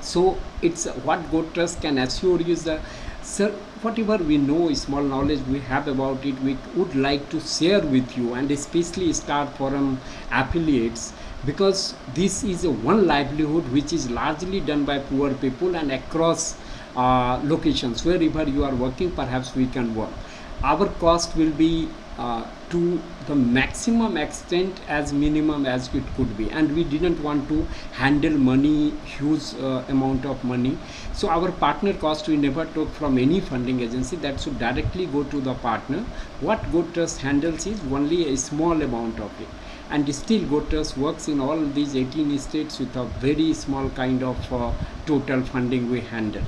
So it's what Goattrust can assure you is that, sir, whatever we know, small knowledge we have about it, we would like to share with you, and especially Star Forum affiliates, because this is a one livelihood which is largely done by poor people, and across locations wherever you are working, perhaps we can work. Our cost will be to the maximum extent as minimum as it could be, and we didn't want to handle money, huge amount of money. So our partner cost we never took from any funding agency, that should directly go to the partner. What Goattrust handles is only a small amount of it, and still Goattrust works in all these 18 states with a very small kind of total funding we handle.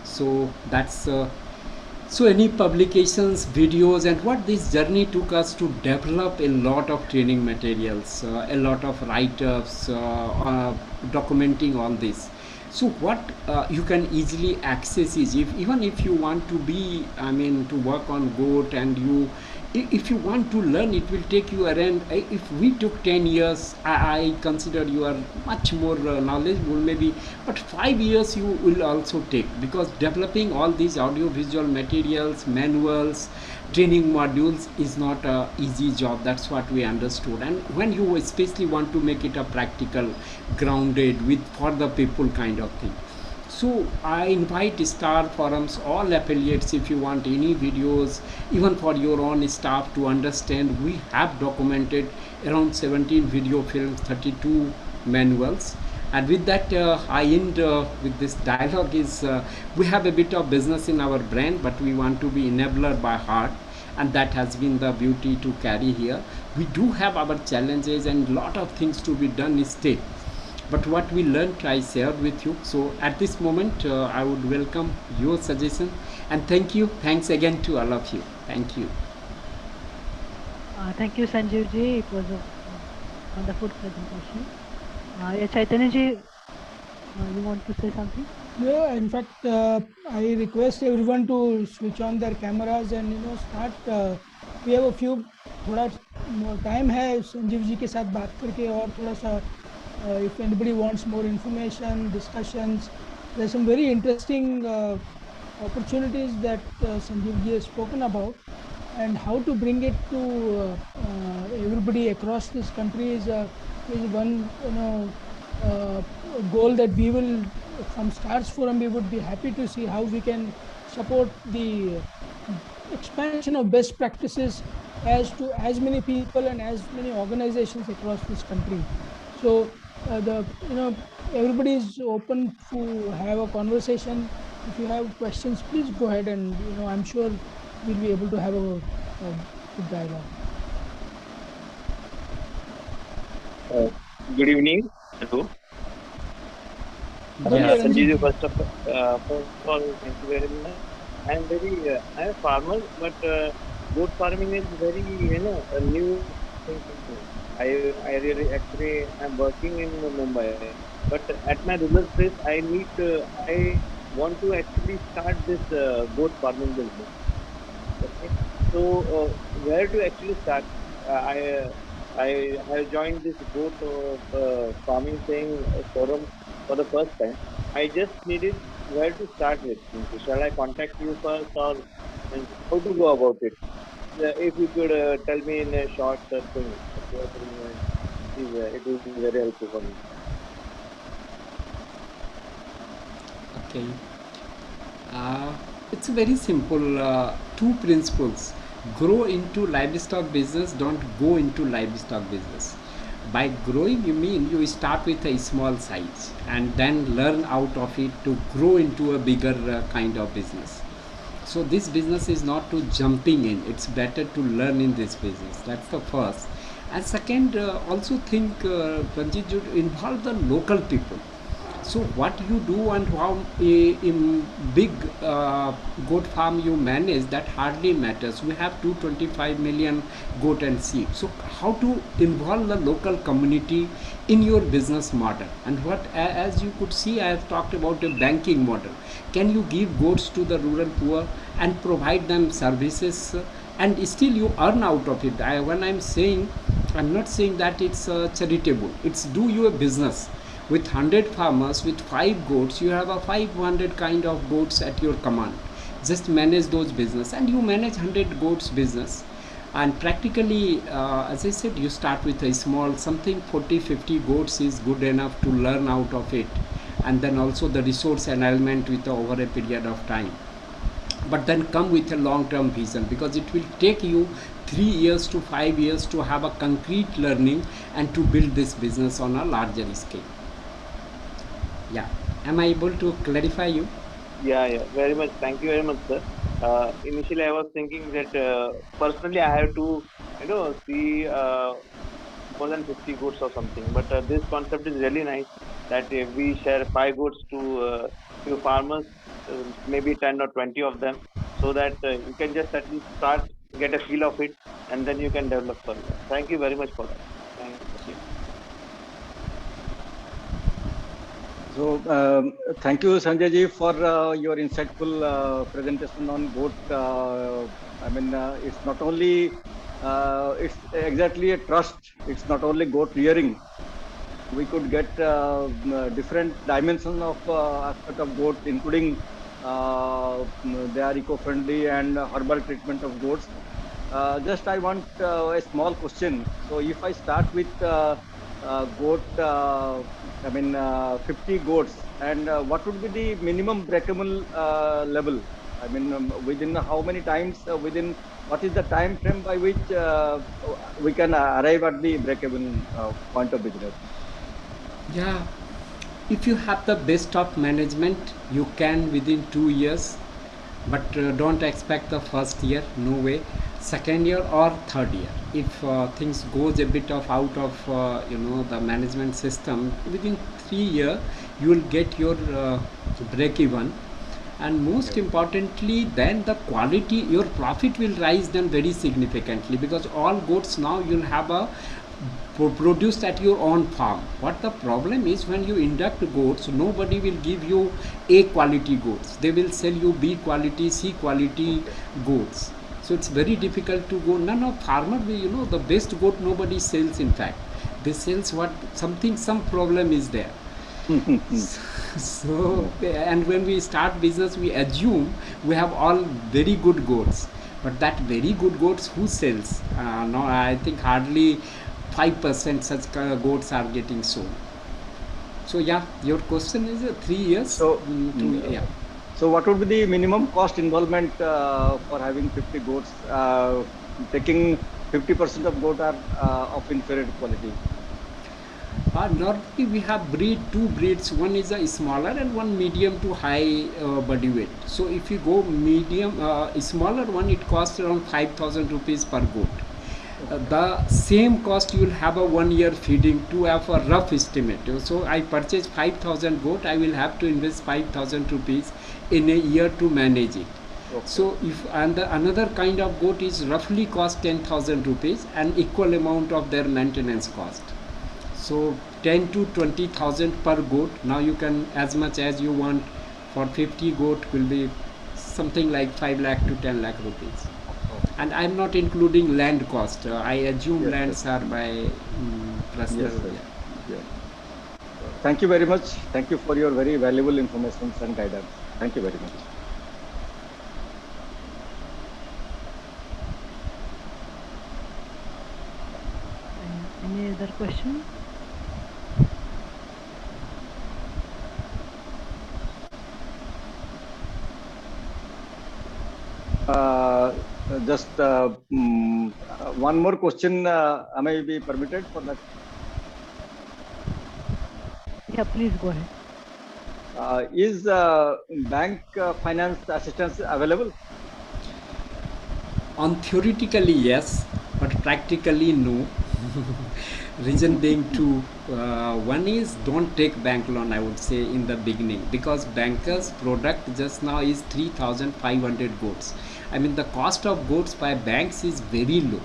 So that's so any publications, videos, and what this journey took us to develop a lot of training materials, a lot of write-ups, documenting all this. So what you can easily access is, even if you want to be, to work on goat, and if you want to learn, it will take you around, if we took 10 years, I consider you are much more knowledgeable maybe, but 5 years you will also take, because developing all these audio visual materials, manuals, training modules is not a easy job. That's what we understood. And when you especially want to make it a practical, grounded, with for the people kind of thing. So I invite Star Forums, all affiliates, if you want any videos, even for your own staff to understand, we have documented around 17 video films, 32 manuals, And with that, I end with this dialogue is we have a bit of business in our brain, but we want to be enabler by heart, and that has been the beauty to carry here. We do have our challenges and lot of things to be done still, but what we learned I shared with you. So at this moment I would welcome your suggestion, and thanks again to all of you. Thank you. Thank you, Sanjeev ji. It was a wonderful presentation. Yeah, Chaitanya ji, you want to say something? Yeah, in fact, I request everyone to switch on their cameras and start. We have a few थोड़ा time है संजीव जी के साथ बात करके और थोड़ा सा if anybody wants more information, discussions, there's some very interesting opportunities that Sanjeev ji has spoken about, and how to bring it to everybody across this country is one goal that we will, from Stars Forum, we would be happy to see how we can support the expansion of best practices as to as many people and as many organizations across this country. So everybody is open to have a conversation. If you have questions, please go ahead, and I'm sure we'll be able to have a good dialogue. Good evening. Hello. Yes. Sanjeev, first of all, thank you very much. I'm a farmer, but goat farming is very, a new thing for me. I really actually I'm working in Mumbai, but at my rural place, I want to actually start this goat farming business. Okay, so where to actually start? I have joined this goat farming thing forum for the first time. I just needed where to start with. Shall I contact you first, or how to go about it? If you could tell me in a short thing, 2 or 3 minutes, please, it will be very helpful for me. Okay. It's very simple. Two principles: grow into livestock business, don't go into livestock business. By growing, you mean you start with a small size and then learn out of it to grow into a bigger kind of business. So this business is not to jumping in, it's better to learn in this business. That's the first. And second, also think Ranjit, you involve the local people. So what you do and how in big goat farm you manage, that hardly matters. We have 225 million goat and sheep. So how to involve the local community in your business model? And what, as you could see, I have talked about a banking model. Can you give goats to the rural poor and provide them services, and still you earn out of it? When I'm saying, I'm not saying that it's charitable. It's do you a business. With 100 farmers, with 5 goats, you have a 500 kind of goats at your command. Just manage those business, and you manage 100 goats business. And practically, as I said, you start with a small something, 40-50 goats is good enough to learn out of it. And then also the resource alignment with over a period of time. But then come with a long-term vision, because it will take you 3 years to 5 years to have a concrete learning and to build this business on a larger scale. Yeah, am I able to clarify you? Yeah, very much. Thank you very much, sir. Initially, I was thinking that personally I have to, see more than 50 goats or something. But this concept is really nice, that we share 5 goats to few farmers, maybe 10 or 20 of them, so that you can just at least start, get a feel of it, and then you can develop further. Thank you very much for that. Thank you. So, thank you, Sanjay ji, for your insightful presentation on goat. It's not only, it's exactly a trust. It's not only goat rearing. We could get different dimensions of aspect of goat, including they are eco-friendly and herbal treatment of goats. Just I want a small question. So if I start with goat, 50 goats, and what would be the minimum breakable level? Within how many times, within what is the time frame by which we can arrive at the breakable point of business? Yeah, If you have the best of management, you can within 2 years, but don't expect the first year, no way. Second year or third year, if things goes a bit of out of the management system, within 3 year you will get your break even. And most importantly, then the quality, your profit will rise then very significantly, because all goats now you'll have a produced at your own farm. What the problem is, when you induct goats, nobody will give you A quality goats. They will sell you B quality, C quality goats. So it's very difficult to go. None of farmer, the best goat nobody sells. In fact, they sells what something, some problem is there. So, and when we start business, we assume we have all very good goats, but that very good goats who sells? No, I think hardly 5% such goats are getting sold. So yeah, your question is 3 years. So, yeah. So what would be the minimum cost involvement for having 50 goats? Taking 50% of goat are of inferior quality. Normally we have two breeds. One is a smaller and one medium to high body weight. So if you go medium, smaller one, it costs around 5,000 rupees per goat. The same cost you will have a 1 year feeding to have a rough estimate. So I purchase 5,000 goat, I will have to invest 5,000 rupees in a year to manage it. Okay. So if another kind of goat is roughly cost 10,000 rupees and equal amount of their maintenance cost. So 10 to 20,000 per goat. Now you can, as much as you want, for 50 goat will be something like 5 lakh to 10 lakh rupees. And I'm not including land cost. I assume lands are by personal. Yes. Thank you very much. Thank you for your very valuable information and guidance. Thank you very much. Any other question? Just one more question. Am I be permitted for that? Yeah, please go ahead. Is bank finance assistance available? On theoretically yes, but practically no. Reason being two. One is, don't take bank loan, I would say, in the beginning, because bankers product just now is 3,500 goats. I mean, the cost of goats by banks is very low,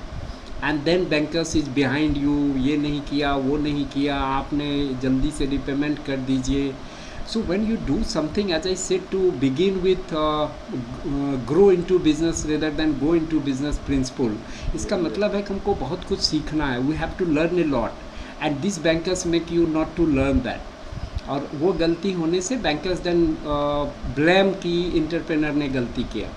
and then bankers is behind you, ये नहीं किया, वो नहीं किया, आपने जल्दी से repayment कर दीजिए. So when you do something, as I said, to begin with, grow into business rather than go into business principle, इसका मतलब है कि हमको बहुत कुछ सीखना है. We have to learn a lot, and these bankers make you not to learn that. और वो गलती होने से bankers then blame कि entrepreneur ने गलती किया.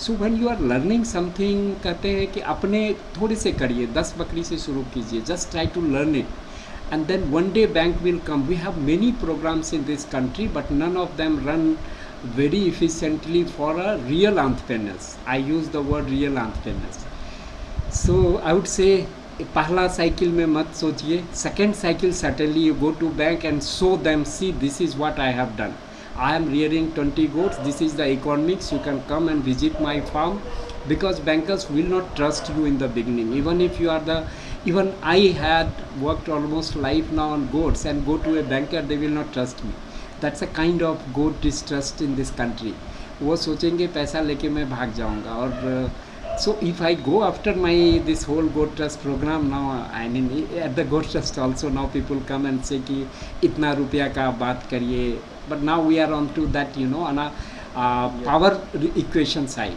So when you are learning something, कहते हैं कि अपने थोड़े से करिए, 10 बकरी से शुरू कीजिए, just try to learn it. And then one day bank will come. We have many programs in this country, but none of them run very efficiently for a real entrepreneurs. I use the word real entrepreneurs. So I would say, पहला cycle में मत सोचिए. Second cycle, certainly you go to bank and show them, see, this is what I have done. I am rearing 20 goats. This is the economics. You can come and visit my farm, because bankers will not trust you in the beginning. Even if you are even I had worked almost life now on goats, and go to a banker, they will not trust me. That's a kind of goat distrust in this country. वो सोचेंगे पैसा लेके मैं भाग जाऊंगा. और so if I go after this whole goat trust program now, I mean at the goat trust also now people come and say कि इतना रुपया का बात करिए. But now we are on to that, on a power equation side.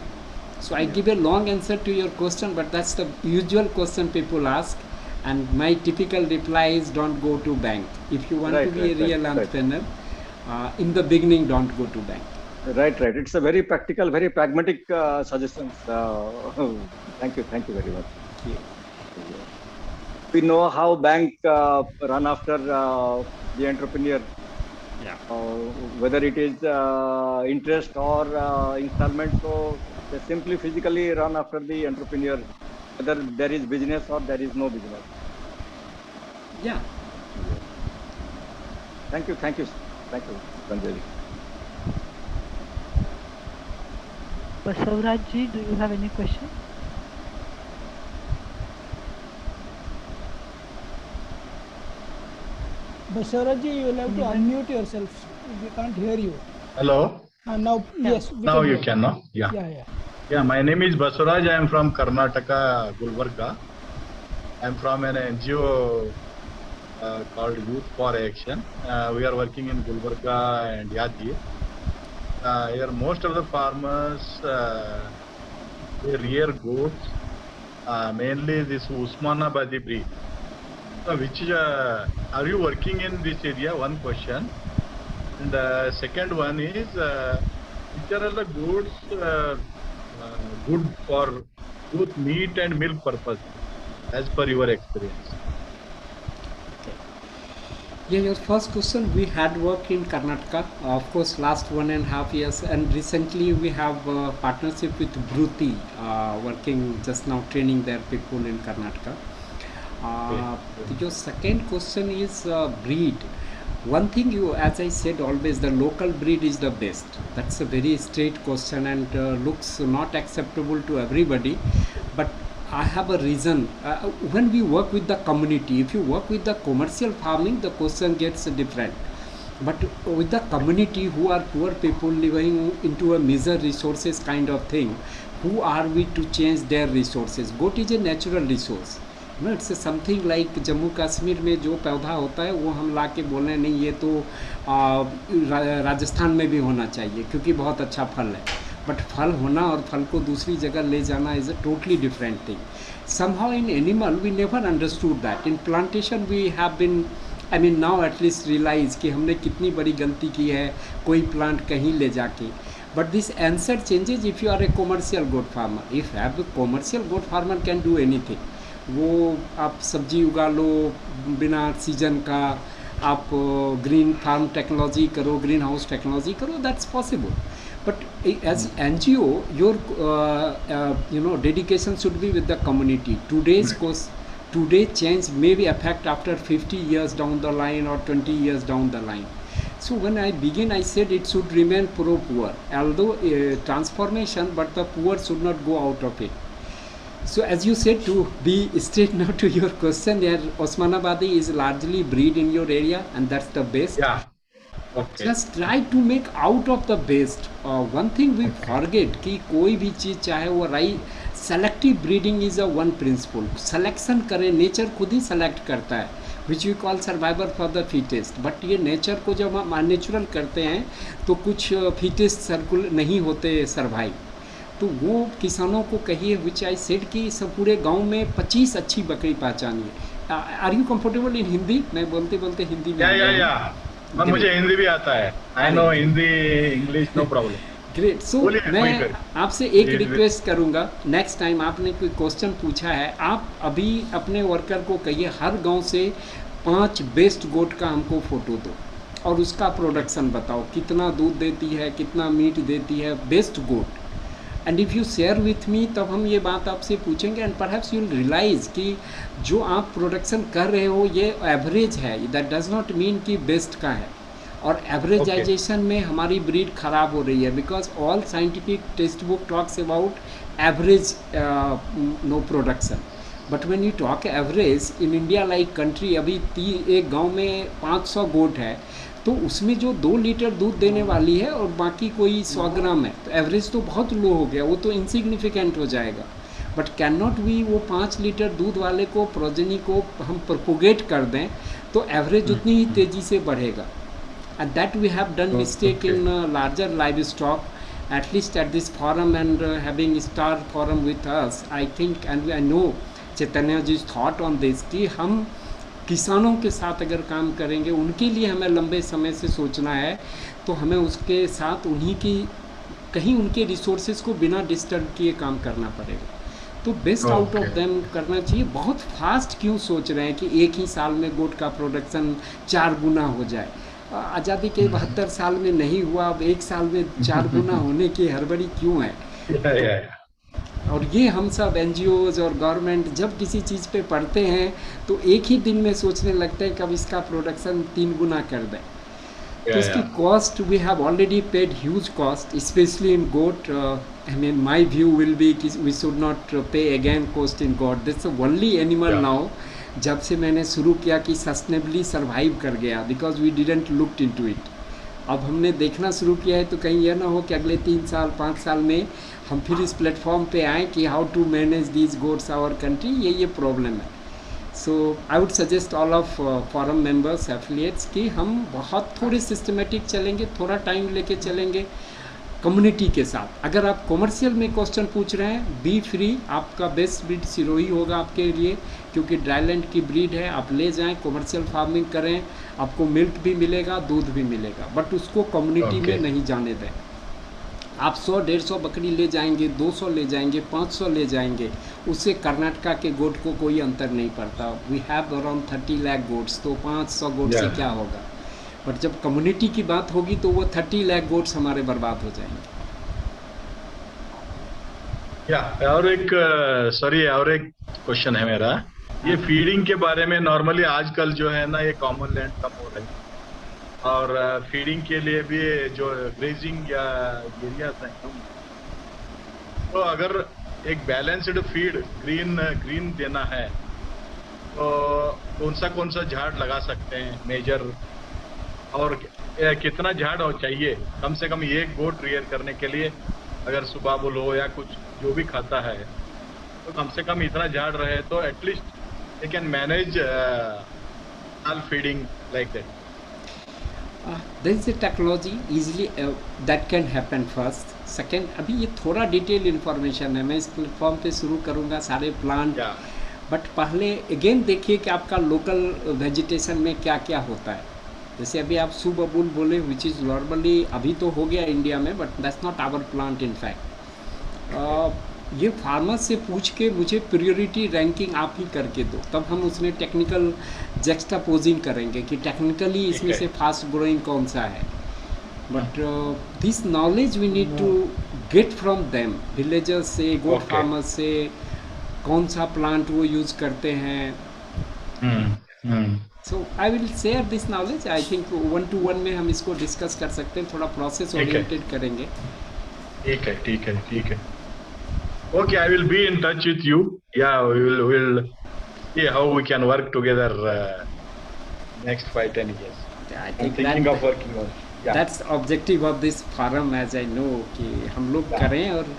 So I give a long answer to your question, but that's the usual question people ask, and my typical reply is, don't go to bank. If you want to be a real entrepreneur, in the beginning, don't go to bank. Right. It's a very practical, very pragmatic suggestions. Thank you very much. We know how bank run after the entrepreneur. Yeah. Whether it is interest or installment, so they simply physically run after the entrepreneur, whether there is business or there is no business. Yeah. Thank you. Thank you, Sanjay ji. Basavaraj ji, do you have any question? Basavaraj ji, you will have to unmute yourself. We can't hear you. Hello. Now, yes. We Now can you hear. can, no? Yeah. Yeah, my name is Basuraj. I am from Karnataka, Gulbarga. I am from an NGO called Youth for Action. We are working in Gulbarga and Yadgir. Here, most of the farmers they rear goats, mainly this Usmanabadi breed. Which is, are you working in this area? One question. And second one is, which are the goods good for both meat and milk purpose, as per your experience? Yeah, your first question, we had work in Karnataka, of course, last 1.5 years, and recently we have a partnership with Bruti, working just now training their people in Karnataka. Your second question is breed. One thing, you, as I said always, the local breed is the best. That's a very straight question and looks not acceptable to everybody, but I have a reason. When we work with the community, if you work with the commercial farming, the question gets different. But with the community who are poor people living into a meager resources kind of thing, who are we to change their resources? Goat is a natural resource. No, it's something like Jammu Kashmir में जो पौधा होता है वो हम ला के बोल रहे हैं नहीं ये तो राजस्थान में भी होना चाहिए क्योंकि बहुत अच्छा फल है. बट फल होना और फल को दूसरी जगह ले जाना is a totally different thing. Somehow in animal we never understood that. In plantation we have been, I mean now at least realize कि हमने कितनी बड़ी गलती की है कोई प्लांट कहीं ले जाके. But this answer changes if you are a commercial goat farmer. If you have a commercial goat farmer can do anything. वो आप सब्जी उगा लो बिना सीजन का, आप ग्रीन फार्म टेक्नोलॉजी करो, ग्रीन हाउस टेक्नोलॉजी करो, that's possible. But as NGO, your dedication should be with the community. Today change may be affect after 50 years down the line or 20 years down the line. So when I begin, I said it should remain pro-poor, although transformation, but the poor should not go out of it. So as you said, to be straight now to your question, Osmanabadi is largely breed in your area, and that's the best. Yeah. Okay. Just try to make out of the best. One thing we forget कि कोई भी चीज़ चाहे वो selective breeding is a one principle. Selection करें, nature खुद ही select करता है, which we call survivor for the fittest. But ये nature को जब हम unnatural करते हैं तो कुछ fittest circle नहीं होते survive. तो वो किसानों को कहिए विच आई सेड कि सब पूरे गांव में 25 अच्छी बकरी पहचानिए. Are you comfortable in Hindi? मैं बोलते बोलते हिंदी में या मुझे हिंदी भी आता है. I know Hindi, English, no problem. Great. So मैं आपसे एक रिक्वेस्ट करूंगा, नेक्स्ट टाइम आपने कोई क्वेश्चन पूछा है, आप अभी अपने वर्कर को कहिए हर गांव से 5 बेस्ट गोट का हमको फोटो दो और उसका प्रोडक्शन बताओ, कितना दूध देती है, कितना मीट देती है, best goat. And if you share with me, तब हम ये बात आपसे पूछेंगे and perhaps you will realise कि जो आप प्रोडक्शन कर रहे हो ये एवरेज है. दैट डज नॉट मीन कि बेस्ट का है. और एवरेजाइजेशन में हमारी ब्रीड ख़राब हो रही है because all scientific textbook talks about average no production. But when you talk average in India like country, अभी एक गांव में 500 गोट है तो उसमें जो 2 लीटर दूध देने वाली है और बाकी कोई 100 ग्राम है, तो एवरेज तो बहुत लो हो गया, वो तो इनसिग्निफिकेंट हो जाएगा. बट कैन नॉट वी वो 5 लीटर दूध वाले को प्रोजेनी को हम प्रोपोगेट कर दें तो एवरेज उतनी ही तेज़ी से बढ़ेगा. And that we have done mistake in larger livestock, at least at this forum and having star forum with us, I think, and I know Chaitanya ji's thought on this कि हम किसानों के साथ अगर काम करेंगे, उनके लिए हमें लंबे समय से सोचना है, तो हमें उसके साथ उन्हीं की कहीं उनके रिसोर्सेज को बिना डिस्टर्ब किए काम करना पड़ेगा. तो बेस्ट आउट ऑफ देम करना चाहिए. बहुत फास्ट क्यों सोच रहे हैं कि एक ही साल में गोट का प्रोडक्शन 4 गुना हो जाए? आज़ादी के 72 साल में नहीं हुआ, अब 1 साल में 4 गुना होने की हड़बड़ी क्यों है? और ये हम सब NGOs और गवर्नमेंट जब किसी चीज़ पे पढ़ते हैं तो एक ही दिन में सोचने लगते हैं कि अब इसका प्रोडक्शन 3 गुना कर दें. तो इसकी cost we have already paid huge cost, specially in goat. I mean my view will be कि we should not pay again cost in goat. This only animal now जब से मैंने शुरू किया कि सस्टेनेबली सर्वाइव कर गया, because we didn't looked into it. अब हमने देखना शुरू किया है तो कहीं यह ना हो कि अगले 3 साल 5 साल में हम फिर इस प्लेटफॉर्म पे आएँ कि how to manage these goats our country. ये प्रॉब्लम है. So I would suggest all of forum members affiliates कि हम बहुत थोड़े सिस्टमेटिक चलेंगे, थोड़ा टाइम लेके चलेंगे कम्युनिटी के साथ. अगर आप कॉमर्शियल में क्वेश्चन पूछ रहे हैं, बी फ्री. आपका बेस्ट ब्रीड सिरोही होगा आपके लिए, क्योंकि ड्राईलैंड की ब्रीड है. आप ले जाएं, कॉमर्शियल फार्मिंग करें, आपको मिल्क भी मिलेगा, दूध भी मिलेगा, बट उसको कम्युनिटी में नहीं जाने दें. आप 100-150 बकरी ले जाएंगे, 200 ले जाएंगे, 500 ले जाएंगे, उससे कर्नाटका के गोट को कोई अंतर नहीं पड़ता. We have around 30 lakh goats, तो 500 गोट से क्या होगा. बट जब कम्युनिटी की बात होगी तो वो 30 लाख गोट्स हमारे बर्बाद हो जाएंगे. और एक क्वेश्चन है मेरा. ये फीडिंग के बारे में नॉर्मली आजकल जो है ना, ये कॉमन लैंड कम हो रही है, और फीडिंग के लिए भी जो ग्रेजिंग या एरिया है, तो अगर एक बैलेंस्ड फीड ग्रीन देना है तो कौन सा झाड़ लगा सकते हैं मेजर, और कितना झाड़ चाहिए कम से कम एक गोट रियर करने के लिए. अगर सुबाबुल हो या कुछ जो भी खाता है तो कम से कम इतना झाड़ रहे तो at least they can manage all feeding like that. There is a technology easily that can happen first. Second, अभी ये थोड़ा डिटेल इन्फॉर्मेशन है, मैं इस प्लेटफॉर्म पे शुरू करूँगा सारे प्लांट. बट पहले अगेन देखिए कि आपका लोकल वेजिटेशन में क्या क्या होता है. जैसे अभी आप सुबबुल बोले, विच इज़ नॉर्मली अभी तो हो गया इंडिया में, but that's not our plant in fact. ये फार्मर से पूछ के मुझे प्रियोरिटी रैंकिंग आप ही करके दो, तब हम उसमें टेक्निकल जैक्सटापोजिंग करेंगे कि टेक्निकली इसमें से फास्ट ग्रोइंग कौन सा है. But this knowledge we need to get from them, villagers से, गोट फार्मर्स से, कौन सा प्लांट वो यूज़ करते हैं. So I will share this knowledge. I think 1-to-1 में हम इसको डिस्कस कर सकते हैं, थोड़ा प्रोसेस ओरिएंटेड करेंगे. ठीक है. Okay, I will be in touch with you. Yeah, we'll see how we can work together next 5-10 years. I I'm think thinking of working on. That's objective of this forum, as I know, कि हम लोग करें और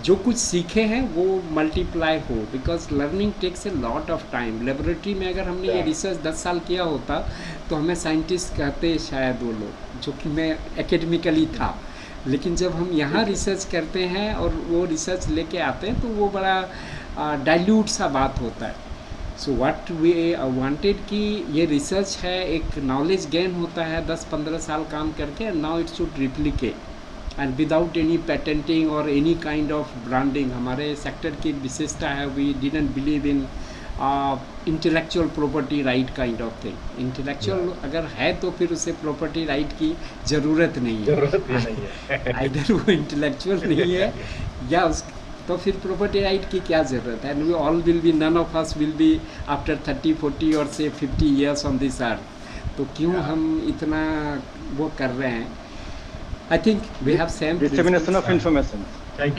जो कुछ सीखे हैं वो मल्टीप्लाई हो, because learning takes a lot of time. Laboratory में अगर हमने ये रिसर्च 10 साल किया होता तो हमें साइंटिस्ट कहते शायद वो लोग, जो कि मैं एकेडमिकली था. लेकिन जब हम यहाँ रिसर्च करते हैं और वो रिसर्च लेके आते हैं तो वो बड़ा डाइल्यूट सा बात होता है. सो व्हाट वी वांटेड कि ये रिसर्च है, एक नॉलेज गेन होता है 10-15 साल काम करके. Now it should replicate and without any patenting और एनी काइंड ऑफ ब्रांडिंग. हमारे सेक्टर की विशेषता है, we didn't believe in intellectual property right kind of thing. Intellectual अगर है तो फिर उसे प्रॉपर्टी राइट की ज़रूरत नहीं है. आइदर वो इंटेलेक्चुअल नहीं है या तो फिर प्रॉपर्टी राइट की क्या ज़रूरत है. And we all will be, none of us will be after 30-40 और से 50 years ऑन दिस अर्थ. तो क्यों हम इतना वो कर रहे हैं. I think we have same dissemination of information. Thank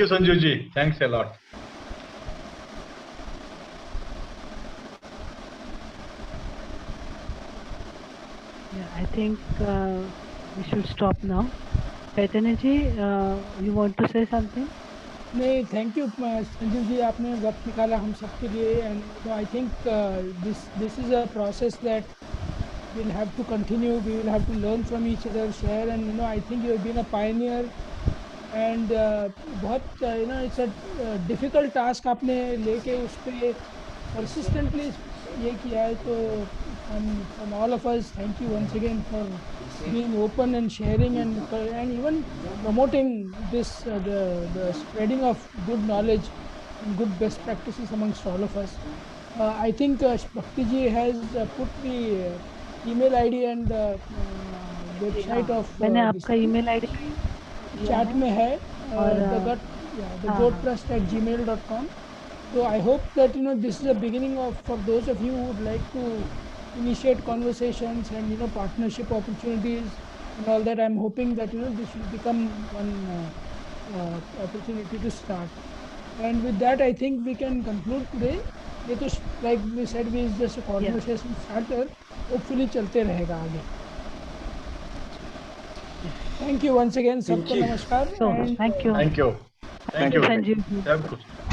you Sanju ji, thanks a lot. I think we should stop now. Chaitanya ji, you want to say something? नहीं, थैंक यू संजीव जी, आपने वक्त निकाला हम सबके लिए. And I think this is a process that we'll have to continue. We will have to learn from each other, share, and I think you have been a pioneer. And बहुत it's a difficult task आपने लेके उस पर persistently ये किया है. तो from all of us, thank you once again for being open and sharing and even promoting this the spreading of good knowledge and good best practices amongst all of us. I think Bhakti ji has put the email ID and website of मैंने आपका email ID chat में है, और the goattrust@gmail.com. So I hope that this is a beginning of, for those of you who would like to initiate conversations and partnership opportunities and all that. I'm hoping that this will become one opportunity to start. And with that, I think we can conclude today. ये तो like we said, we is just a conversation starter. Hopefully चलते रहेगा आगे. Thank you once again. सबको नमस्कार. So, thank you. Thank you. Thank you. Sanjeev ji. सब कुछ